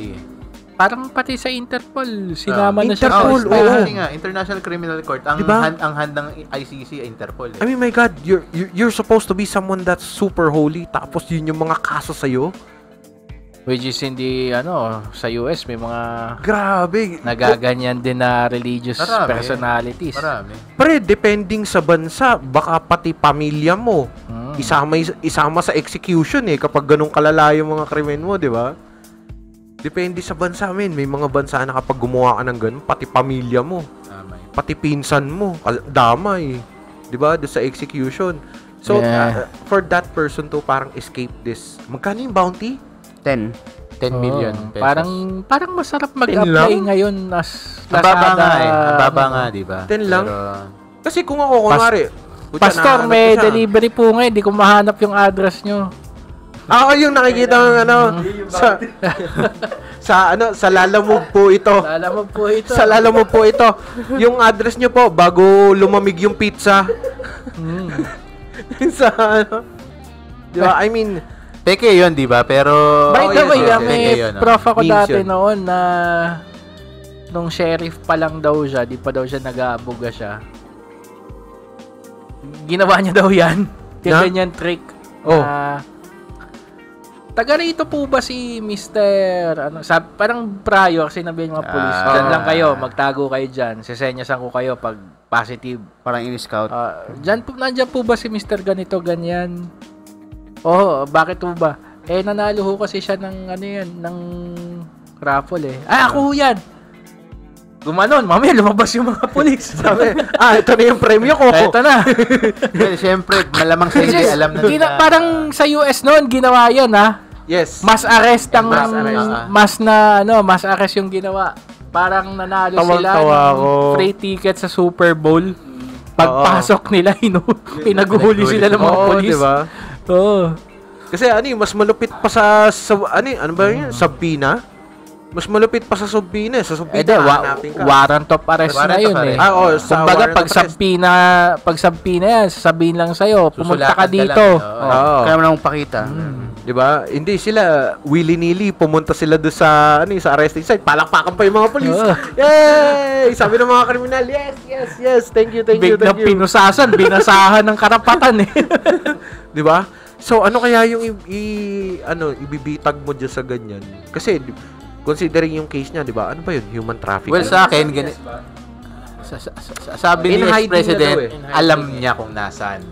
Parang pati sa Interpol, sinama na siya. Interpol, oo. Kasi nga, International Criminal Court. Ang Diba? ang hand ng ICC ay Interpol. I mean, my God, you're supposed to be someone that's super holy, tapos yun yung mga kaso sa'yo. Which is hindi, sa US, may mga Grabe. nagaganyan din na religious Marami. personalities. Marami. Pre, depending sa bansa, baka pati pamilya mo, isama sa execution kapag ganun kalala yung mga krimen mo, di ba? Depende sa bansa, men. May mga bansa na kapag gumawa ka ng ganun, pati pamilya mo, pati pinsan mo, damay. Di ba? Doon sa execution. So, for that person to parang escape this, magkano yung bounty? 10 million pesos. Parang masarap mag-apply ngayon as Ang baba nga Lazada, Ang baba nga, di ba? 10 lang? Pero, Kasi kung ako, kunwari, Pastor, may delivery po ngayon. Hindi ko mahanap yung address nyo. yung nakikita ng sa Lalamove po ito. Alam mo po ito. Sa Lalamove po ito. Yung address nyo po bago lumamig yung pizza. Sa Di ba? I mean, peke yun, di ba? Pero, By the way, yes, may peke yun, prof ako Means dati yun. noon na nung sheriff pa lang daw siya, di pa daw siya nag-aabuga siya. Ginawa niya daw yan. Yung Na? ganyan trick. Oh. Taga rito po ba si Mr. Parang prior, sinabi ng mga police. Diyan lang kayo, magtago kayo dyan. Sisenyasan ko kayo pag positive. Parang in-scout. Nandiyan po ba si Mr. ganito, ganyan? Oh, bakit po ba? Nanalo ho kasi siya ng ng raffle eh. Ako ho yan! Gumanon, mamaya lumabas yung mga polis. sabi, ito na yung premyo ko. Ito na. well, siyempre, malamang sa hindi alam na nila. Parang sa US noon, ginawa yan ha. Yes. Mass arrest ang Mass arrest. mass arrest yung ginawa. Parang nanalo sila Tawang-tawa ng ako. free ticket sa Super Bowl. Pagpasok nila, pinaguhuli sila ng mga polis. Diba? Oo. Kasi mas malupit pa sa ano ba yun? Subpoena? Mas malupit pa sa subpoena. Sa subpoena, hanapin ka. Warrant of arrest na yun eh. Sa Kumbaga, warrant of arrest. pag subpoena yan, sasabihin lang sa'yo, pumunta ka Susulatan dito. ka lang, Oo. Kaya mo namang pakita. Diba? Hindi sila willy-nilly pumunta sila doon sa sa arresting site. Palakpakan pa yung mga polis. Oo. Yay! Sabi ng mga kriminal, yes. Thank you. Biglang pinusasan, binasahan ng karapatan eh. Diba? So ano kaya yung ibibitag mo diyan sa ganyan? Kasi considering yung case niya, 'di ba? Ano ba 'yun? Human trafficking. Well, sa akin, sabi ni In hiding ex-president, na daw alam niya kung nasaan.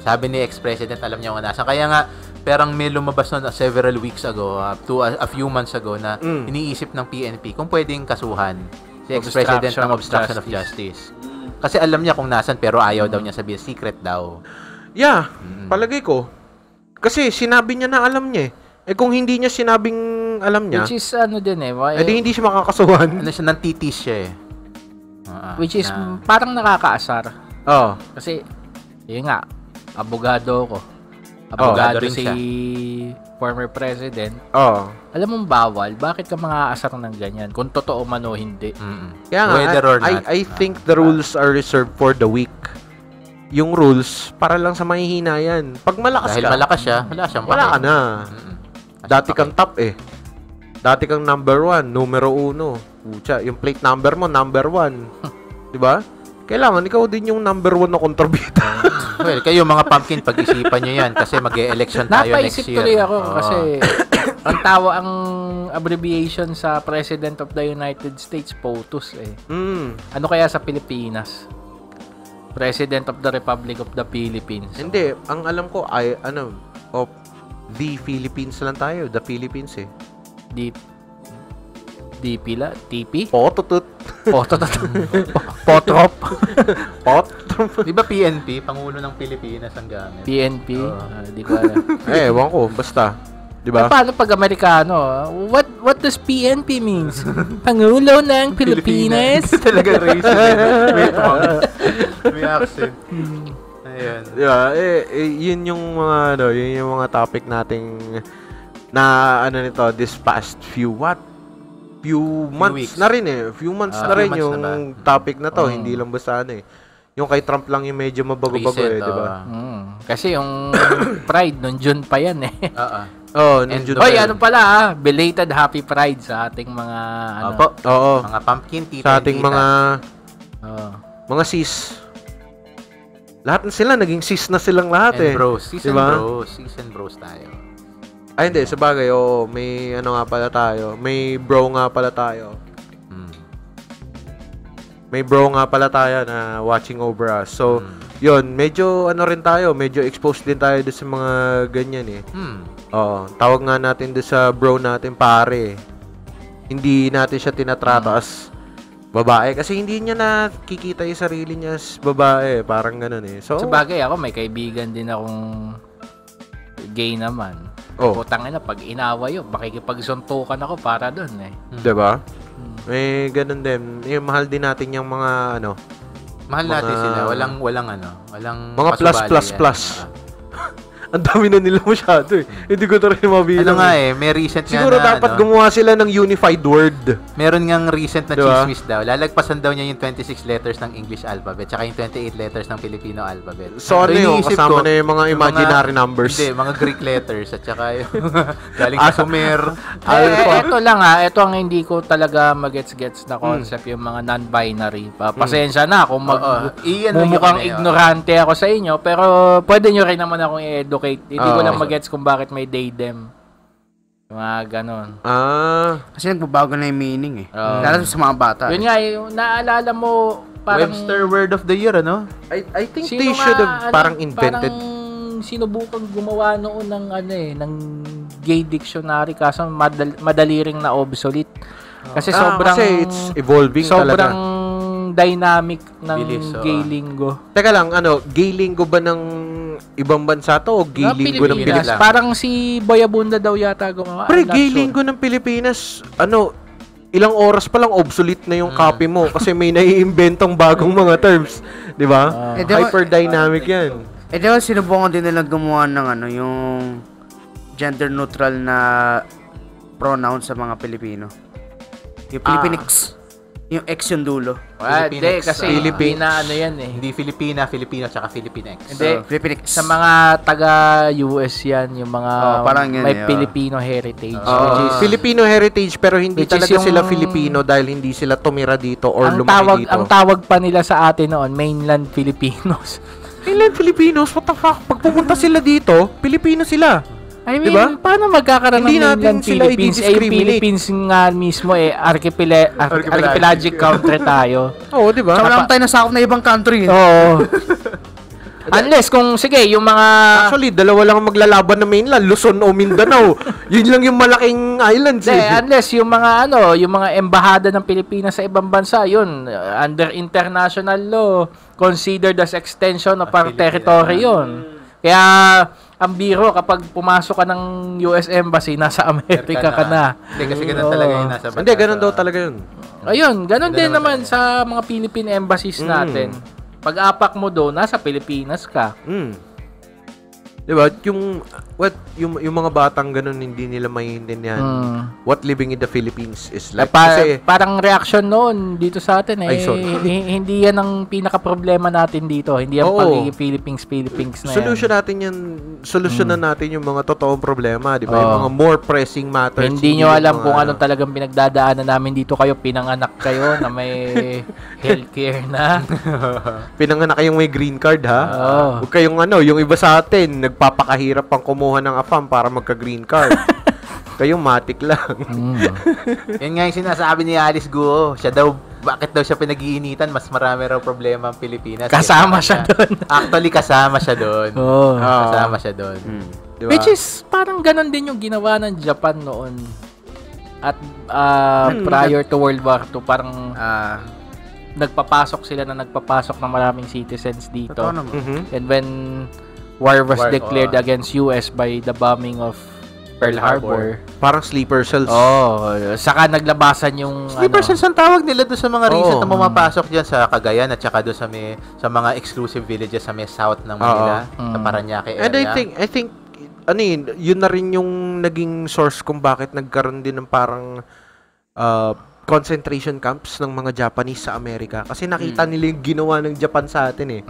Sabi ni ex-president, alam niya kung nasaan. Kaya nga, perang may lumabas noon several weeks ago, a few months ago, na iniisip ng PNP kung pwedeng kasuhan si ex-president ng obstruction of justice. Kasi alam niya kung nasaan, pero ayaw daw niya sabihin, secret daw. Yeah, palagay ko. Kasi sinabi niya na alam niya eh. Kung hindi niya sinabing alam niya, Which is din eh. hindi siya makakasuhan. Ano siya, nantitis siya eh. Which is parang nakakaasar. Oo. Kasi, yun nga, abogado ko. Abogado Abogado rin si siya. former president. Oo. Alam mong bawal, bakit ka mga-aasar ng ganyan? Kung totoo man o hindi. Kaya nga, Whether or not. I think the rules are reserved for the weak. yung rules para lang sa mahihina yan. Pag malakas Dahil ka, malakas siya, wala siyang wala ka pake. na. Dati kang top eh. Dati kang number 1, numero 1. Pucha, yung plate number mo, number 1. Diba? Kailangan ikaw din yung number 1 na kontrabida. Well, kayo mga pumpkin, pag-isipan nyo yan kasi mag-e-election tayo next Napaisip year. tuloy ako kasi ang abbreviation sa President of the United States, POTUS eh. Ano kaya sa Pilipinas? President of the Republic of the Philippines. Hindi, ang alam ko ay the Philippines lang tayo. The Philippines eh. DP la? TP? Pototut. Potrop? Di ba PNP, Pangulo ng Pilipinas ang gamit? PNP? Di ko alam. Ewan ko, basta. Diba? Paano pag Amerikano? What does PNP means? Pangulo ng Pilipinas? Talaga racist. May accent. Ayun. Yeah, yun yung mga yun yung mga topic nating na nito this past few months weeks. na rin eh. Few months na rin few months yung na ba? topic na to, hindi lang basta yung kay Trump lang yung medyo mabago-bago Recent, di ba? Kasi yung Pride nung June pa yan eh. And Ano pala belated Happy Pride sa ating mga Opo. Oo. Mga pumpkin tita. Sa ating tita. mga sis. Lahat na sila naging sis na silang lahat And bros. Season diba? bros. Season bros tayo. Ay hindi, sabagay, may nga pala tayo. May bro nga pala tayo. May bro nga pala tayo na watching over us. So, yun, medyo rin tayo, medyo exposed din tayo doon sa mga ganyan eh. Oo, tawag nga natin doon sa bro natin pare. Hindi natin siya tinatrato as babae kasi hindi niya nakikita yung sarili niya as babae, parang ganoon eh. So, Sabagay ako, may kaibigan din akong gay naman. Putang ina, pag inaway yun, makikipagsuntukan ako para doon eh. Diba? May ganun din. Yung mahal din natin yung mga Mahal natin sila. Walang mga plus. Ang dami na nila masyado eh. Hindi ko na rin mabilang. May recent siguro nga na, dapat gumawa sila ng unified word. Meron ngang recent na diba? chismis daw. Lalagpasan daw niya yung 26 letters ng English alphabet tsaka yung 28 letters ng Filipino alphabet. So, kasama na yung mga imaginary numbers. Hindi, mga Greek letters at tsaka yung galing sa Sumer. Ito lang ito ang hindi ko talaga magets-gets na concept, yung mga non-binary. Pasensya na kung mumukhang ignorante ako sa inyo, pero pwede nyo rin naman akong i-educate. Hindi ko lang magets kung bakit may they, them. Mga ganon. Kasi nagbabago na yung meaning eh. Lalo sa mga bata. Yun nga, yung naalala mo, parang Webster Word of the Year, ano? I think they should have parang invented. Parang sinubukang gumawa noon ng ng gay dictionary kaso madali ring na obsolete. Kasi kasi it's evolving sobrang talaga. Dynamic ng Bilis, gay lingo. Teka lang, gay lingo ba ng ibang bansa to o gay lingo ng Pilipinas? Parang si Boyabunda daw yata gumawa. Pre, gay lingo ng Pilipinas, ilang oras pa lang obsolete na yung copy mo kasi may naiimbentong bagong mga terms. Di ba? Hyper dynamic yan. Di ba sinubukan din nila gumawa ng yung gender neutral na pronoun sa mga Pilipino? Yung Filipinx. Yung X yung dulo. Hindi, kasi Philippines. yan eh. Hindi Filipina, Filipino, tsaka Philippine X. Hindi, Filipinx. sa mga taga-US yan, yung mga parang yan, may Filipino heritage. Filipino heritage pero hindi which is talaga yung- sila Filipino dahil hindi sila tumira dito or ang lumaki dito. ang tawag pa nila sa atin noon, mainland Filipinos. Mainland Filipinos? What the fuck? Pag pumunta sila dito, Pilipino sila. I mean, Diba? paano magkakaroon Hindi ng natin mainland sila Philippines? Yung i-discriminate. Philippines nga mismo archipelagic country tayo. Oo, di ba? So, wala tayo nasakop na ibang country. Oo. Unless kung sige, yung mga Actually, dalawa lang ang maglalaban na mainland, Luzon o Mindanao. Yun lang yung malaking islands unless yung mga yung mga embahada ng Pilipinas sa ibang bansa, yun under international law, considered as extension of our territory yun. Kaya ang biro kapag pumasok ka ng US Embassy, nasa Amerika ka na. Hindi, kasi ganun talaga yung nasa bansa. Hindi, ganun daw talaga yun. Ayun, ganun din naman sa mga Philippine embassies natin. Pag apak mo doon, nasa Pilipinas ka. Diba? Yung mga batang ganun hindi nila maintindihan what living in the Philippines is like. Kasi parang reaction noon dito sa atin hindi yan ang pinaka-problema natin dito. Hindi yan pagiging Philippines na yan. Solusyonan natin yung mga totoong problema, di ba? Yung mga more pressing matters. Hindi nyo alam kung anong talagang pinagdadaanan namin dito. Kayo, pinanganak kayo na may healthcare na. Pinanganak kayong may green card, ha? Huwag kayong yung iba sa atin, nagpapakahirap pang kumuha ng AFAM para magka-green card. Kayong matik lang. Yan nga yung sinasabi ni Alice Guo. Bakit daw siya pinag-iinitan? Mas marami raw problema ang Pilipinas. Kasama siya doon. Actually, kasama siya doon. Kasama siya doon. Diba? Which is, parang ganon din yung ginawa ng Japan noon. At prior to World War II, parang nagpapasok ng maraming citizens dito. And when war was declared against US by the bombing of Pearl Harbor. Parang sleeper cells. Saka naglabasan yung sleeper cells ang tawag nila doon sa mga recent na pumapasok diyan sa Cagayan at saka doon sa mga exclusive villages sa may south ng Manila, sa Parañaque area. And I think yun na rin yung naging source kung bakit nagkaroon din ng parang concentration camps ng mga Japanese sa Amerika. Kasi nakita nila yung ginawa ng Japan sa atin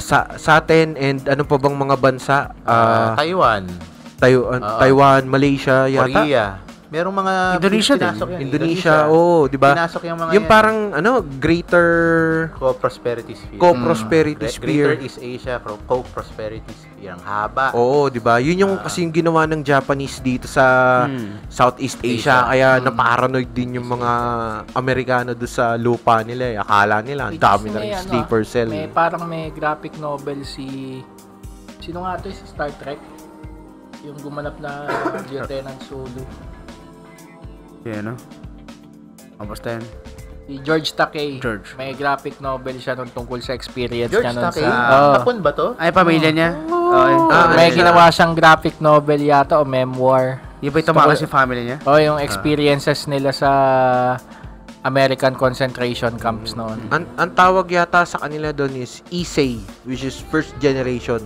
sa atin and ano pa bang mga bansa? Taiwan, Malaysia, yata. Korea. Merong mga Indonesia, di ba? Pinasok yung mga yung parang greater co-prosperity sphere. Co-prosperity sphere. Greater East Asia co-prosperity sphere. Ang haba. Di ba? Yun yung kasi yung ginawa ng Japanese dito sa Southeast Asia. Kaya naparanoid din yung mga Amerikano doon sa lupa nila. Akala nila ang dami na rin sleeper cell. May graphic novel sino nga ito? Si Star Trek? Yung gumanap na Lieutenant Sulu. Basta yan. Si George Takei. May graphic novel siya nung tungkol sa experience niya nun sa... Hapon ba to? Ay, pamilya niya. May ginawa siyang graphic novel yata o memoir. Di ba itumakas si family niya? Yung experiences nila sa American concentration camps noon. Ang tawag yata sa kanila doon is Issei, which is first generation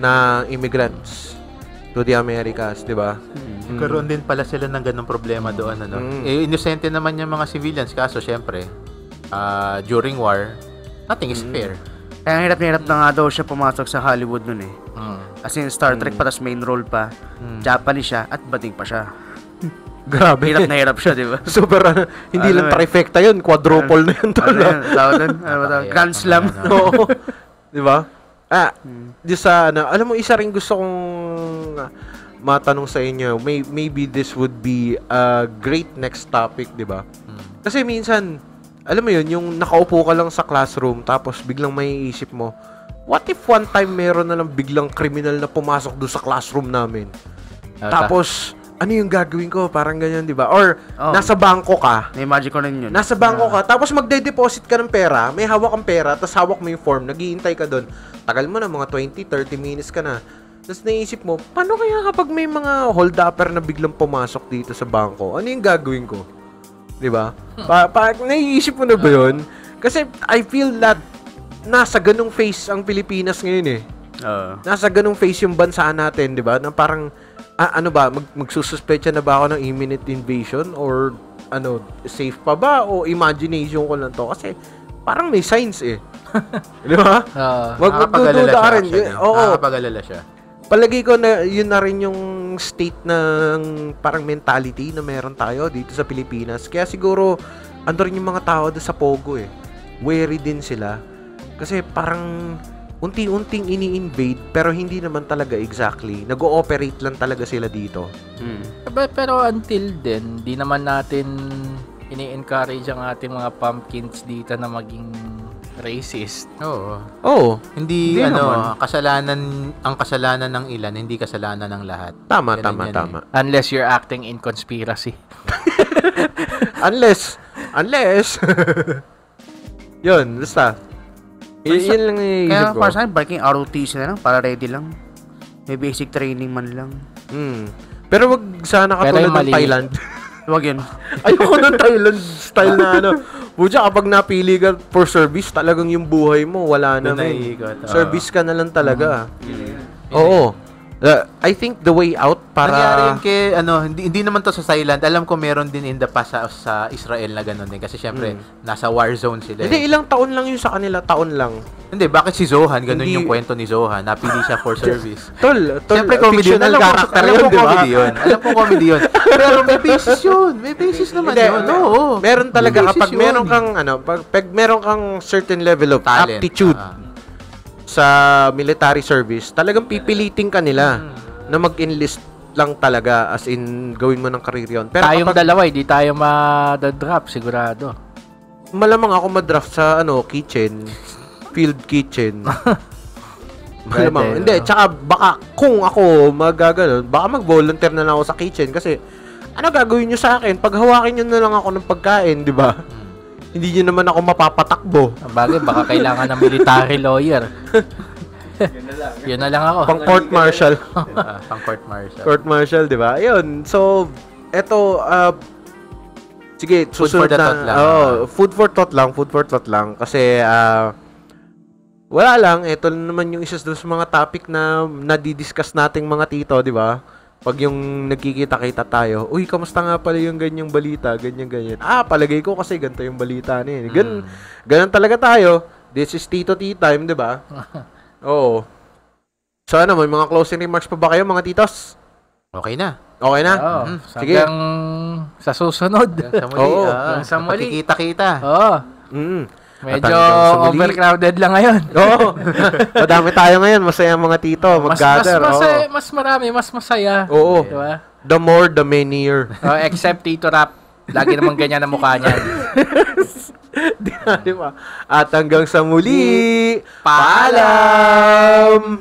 na immigrants to the Americas, di ba? Karoon din pala sila ng ganung problema doon, inosente naman yung mga civilians, kaso syempre, during war, nothing is fair. Kaya hirap na nga daw siya pumasok sa Hollywood nun As in, Star Trek pa, tas main role pa, Japanese siya, at bading pa siya. Grabe. Hirap na hirap siya, di ba? Super, hindi lang trifecta yun, quadruple na yun. Grand Slam. Di ba? Di sa alam mo, isa rin gusto kong matanong sa inyo, maybe this would be a great next topic, di ba? Kasi minsan, alam mo yun, yung nakaupo ka lang sa classroom, tapos biglang may isip mo, what if one time meron na lang biglang kriminal na pumasok doon sa classroom namin? Tapos, ano yung gagawin ko? Parang ganyan, di ba? Or, nasa bangko ka. Na-imagine ko rin yun. Nasa bangko ka, tapos magde-deposit ka ng pera, may hawak kang pera, tapos hawak mo yung form, naghihintay ka doon. Tagal mo na, mga 20-30 minutes ka na. Tapos naisip mo, paano kaya kapag may mga hold-upper na biglang pumasok dito sa bangko? Ano yung gagawin ko? Di ba? Naiisip mo na ba yun? Kasi I feel that nasa ganung phase ang Pilipinas ngayon Nasa ganung phase yung bansa natin, di ba? Na parang, magsususpecha na ba ako ng imminent invasion? Or, safe pa ba? O imagination ko lang to? Kasi, parang may signs Di ba? Magdududa ka rin. Nakapag-alala siya. Palagi ko na yun na rin yung state ng parang mentality na meron tayo dito sa Pilipinas. Kaya siguro, ando rin yung mga tao doon sa Pogo Wary din sila. Kasi parang unti-unting ini-invade pero hindi naman talaga exactly. Nag-ooperate lang talaga sila dito. Pero until then, di naman natin ini-encourage ang ating mga pumpkins dito na maging racist. Hindi ang kasalanan ng ilan, hindi kasalanan ng lahat. Tama. Unless you're acting in conspiracy. Unless. Yun, basta. Yun lang yung kaya isip ko. para sa akin, barking ROTC na lang, para ready lang. May basic training man lang. Pero wag sana katulad ng Thailand. Wag yun. Ayoko ng Thailand style na Pucha, kapag napili ka for service, talagang yung buhay mo, wala na. Service ka na lang talaga. Oo. I think the way out para... Nangyari yun kay, hindi naman to sa Thailand. Alam ko meron din in the past sa Israel na ganun din. Kasi syempre, nasa war zone sila. Hindi, ilang taon lang yun sa kanila. Taon lang. Hindi, bakit si Zohan? Ganun Hindi. yung kwento ni Zohan. Napili siya for service. Tol, Syempre, comedy yun. Alam ko comedy yun. Alam ko comedy yun. Pero may basis yun. May basis naman yun. Oo. Meron talaga May basis kapag yun. meron kang, pag meron kang certain level of Talent. aptitude sa military service, talagang pipilitin ka nila na mag-enlist lang talaga as in gawin mo ng career yun. Pero Tayong kapag dalawa, hindi tayo ma-drop sigurado. malamang ako madraft sa kitchen, field kitchen. Malamang. Pwede, Hindi, tsaka baka kung ako magagano'n, baka mag-volunteer na lang ako sa kitchen kasi ano gagawin nyo sa akin? Paghawakin nyo na lang ako ng pagkain, di ba? Hindi nyo naman ako mapapatakbo. Bagay, baka kailangan ng military lawyer. Yun na lang ako. Pang court martial. Pang court martial. Court martial, di ba? Ayun. So, eto, sige, Food susunod for the na. thought lang. Food for thought lang. Kasi, wala lang. Ito naman yung isa sa mga topic na nadidiscuss nating mga tito, di ba? Pag yung nagkikita-kita tayo, uy, kamusta nga pala yung ganyang balita, ganyan-ganyan. Palagay ko kasi ganito yung balita niya. Ganun talaga tayo. This is Tito Tea Time, di ba? Oo. So, may mga closing remarks pa ba kayo, mga titos? Okay na. Okay na? Oo. Sige. Hanggang sa susunod. Sa muli. Oo. Sa muli. Pagkikita-kita. Oo. At Medyo hanggang sa muli. overcrowded lang ngayon. Oo. Madami tayo ngayon. Masaya mga tito. Mag-gather. Mas marami, mas masaya. Oo. Diba? The more, the merrier. Except Tito Rap. Lagi naman ganyan ang mukha niya. Di ba? At hanggang sa muli. Paalam!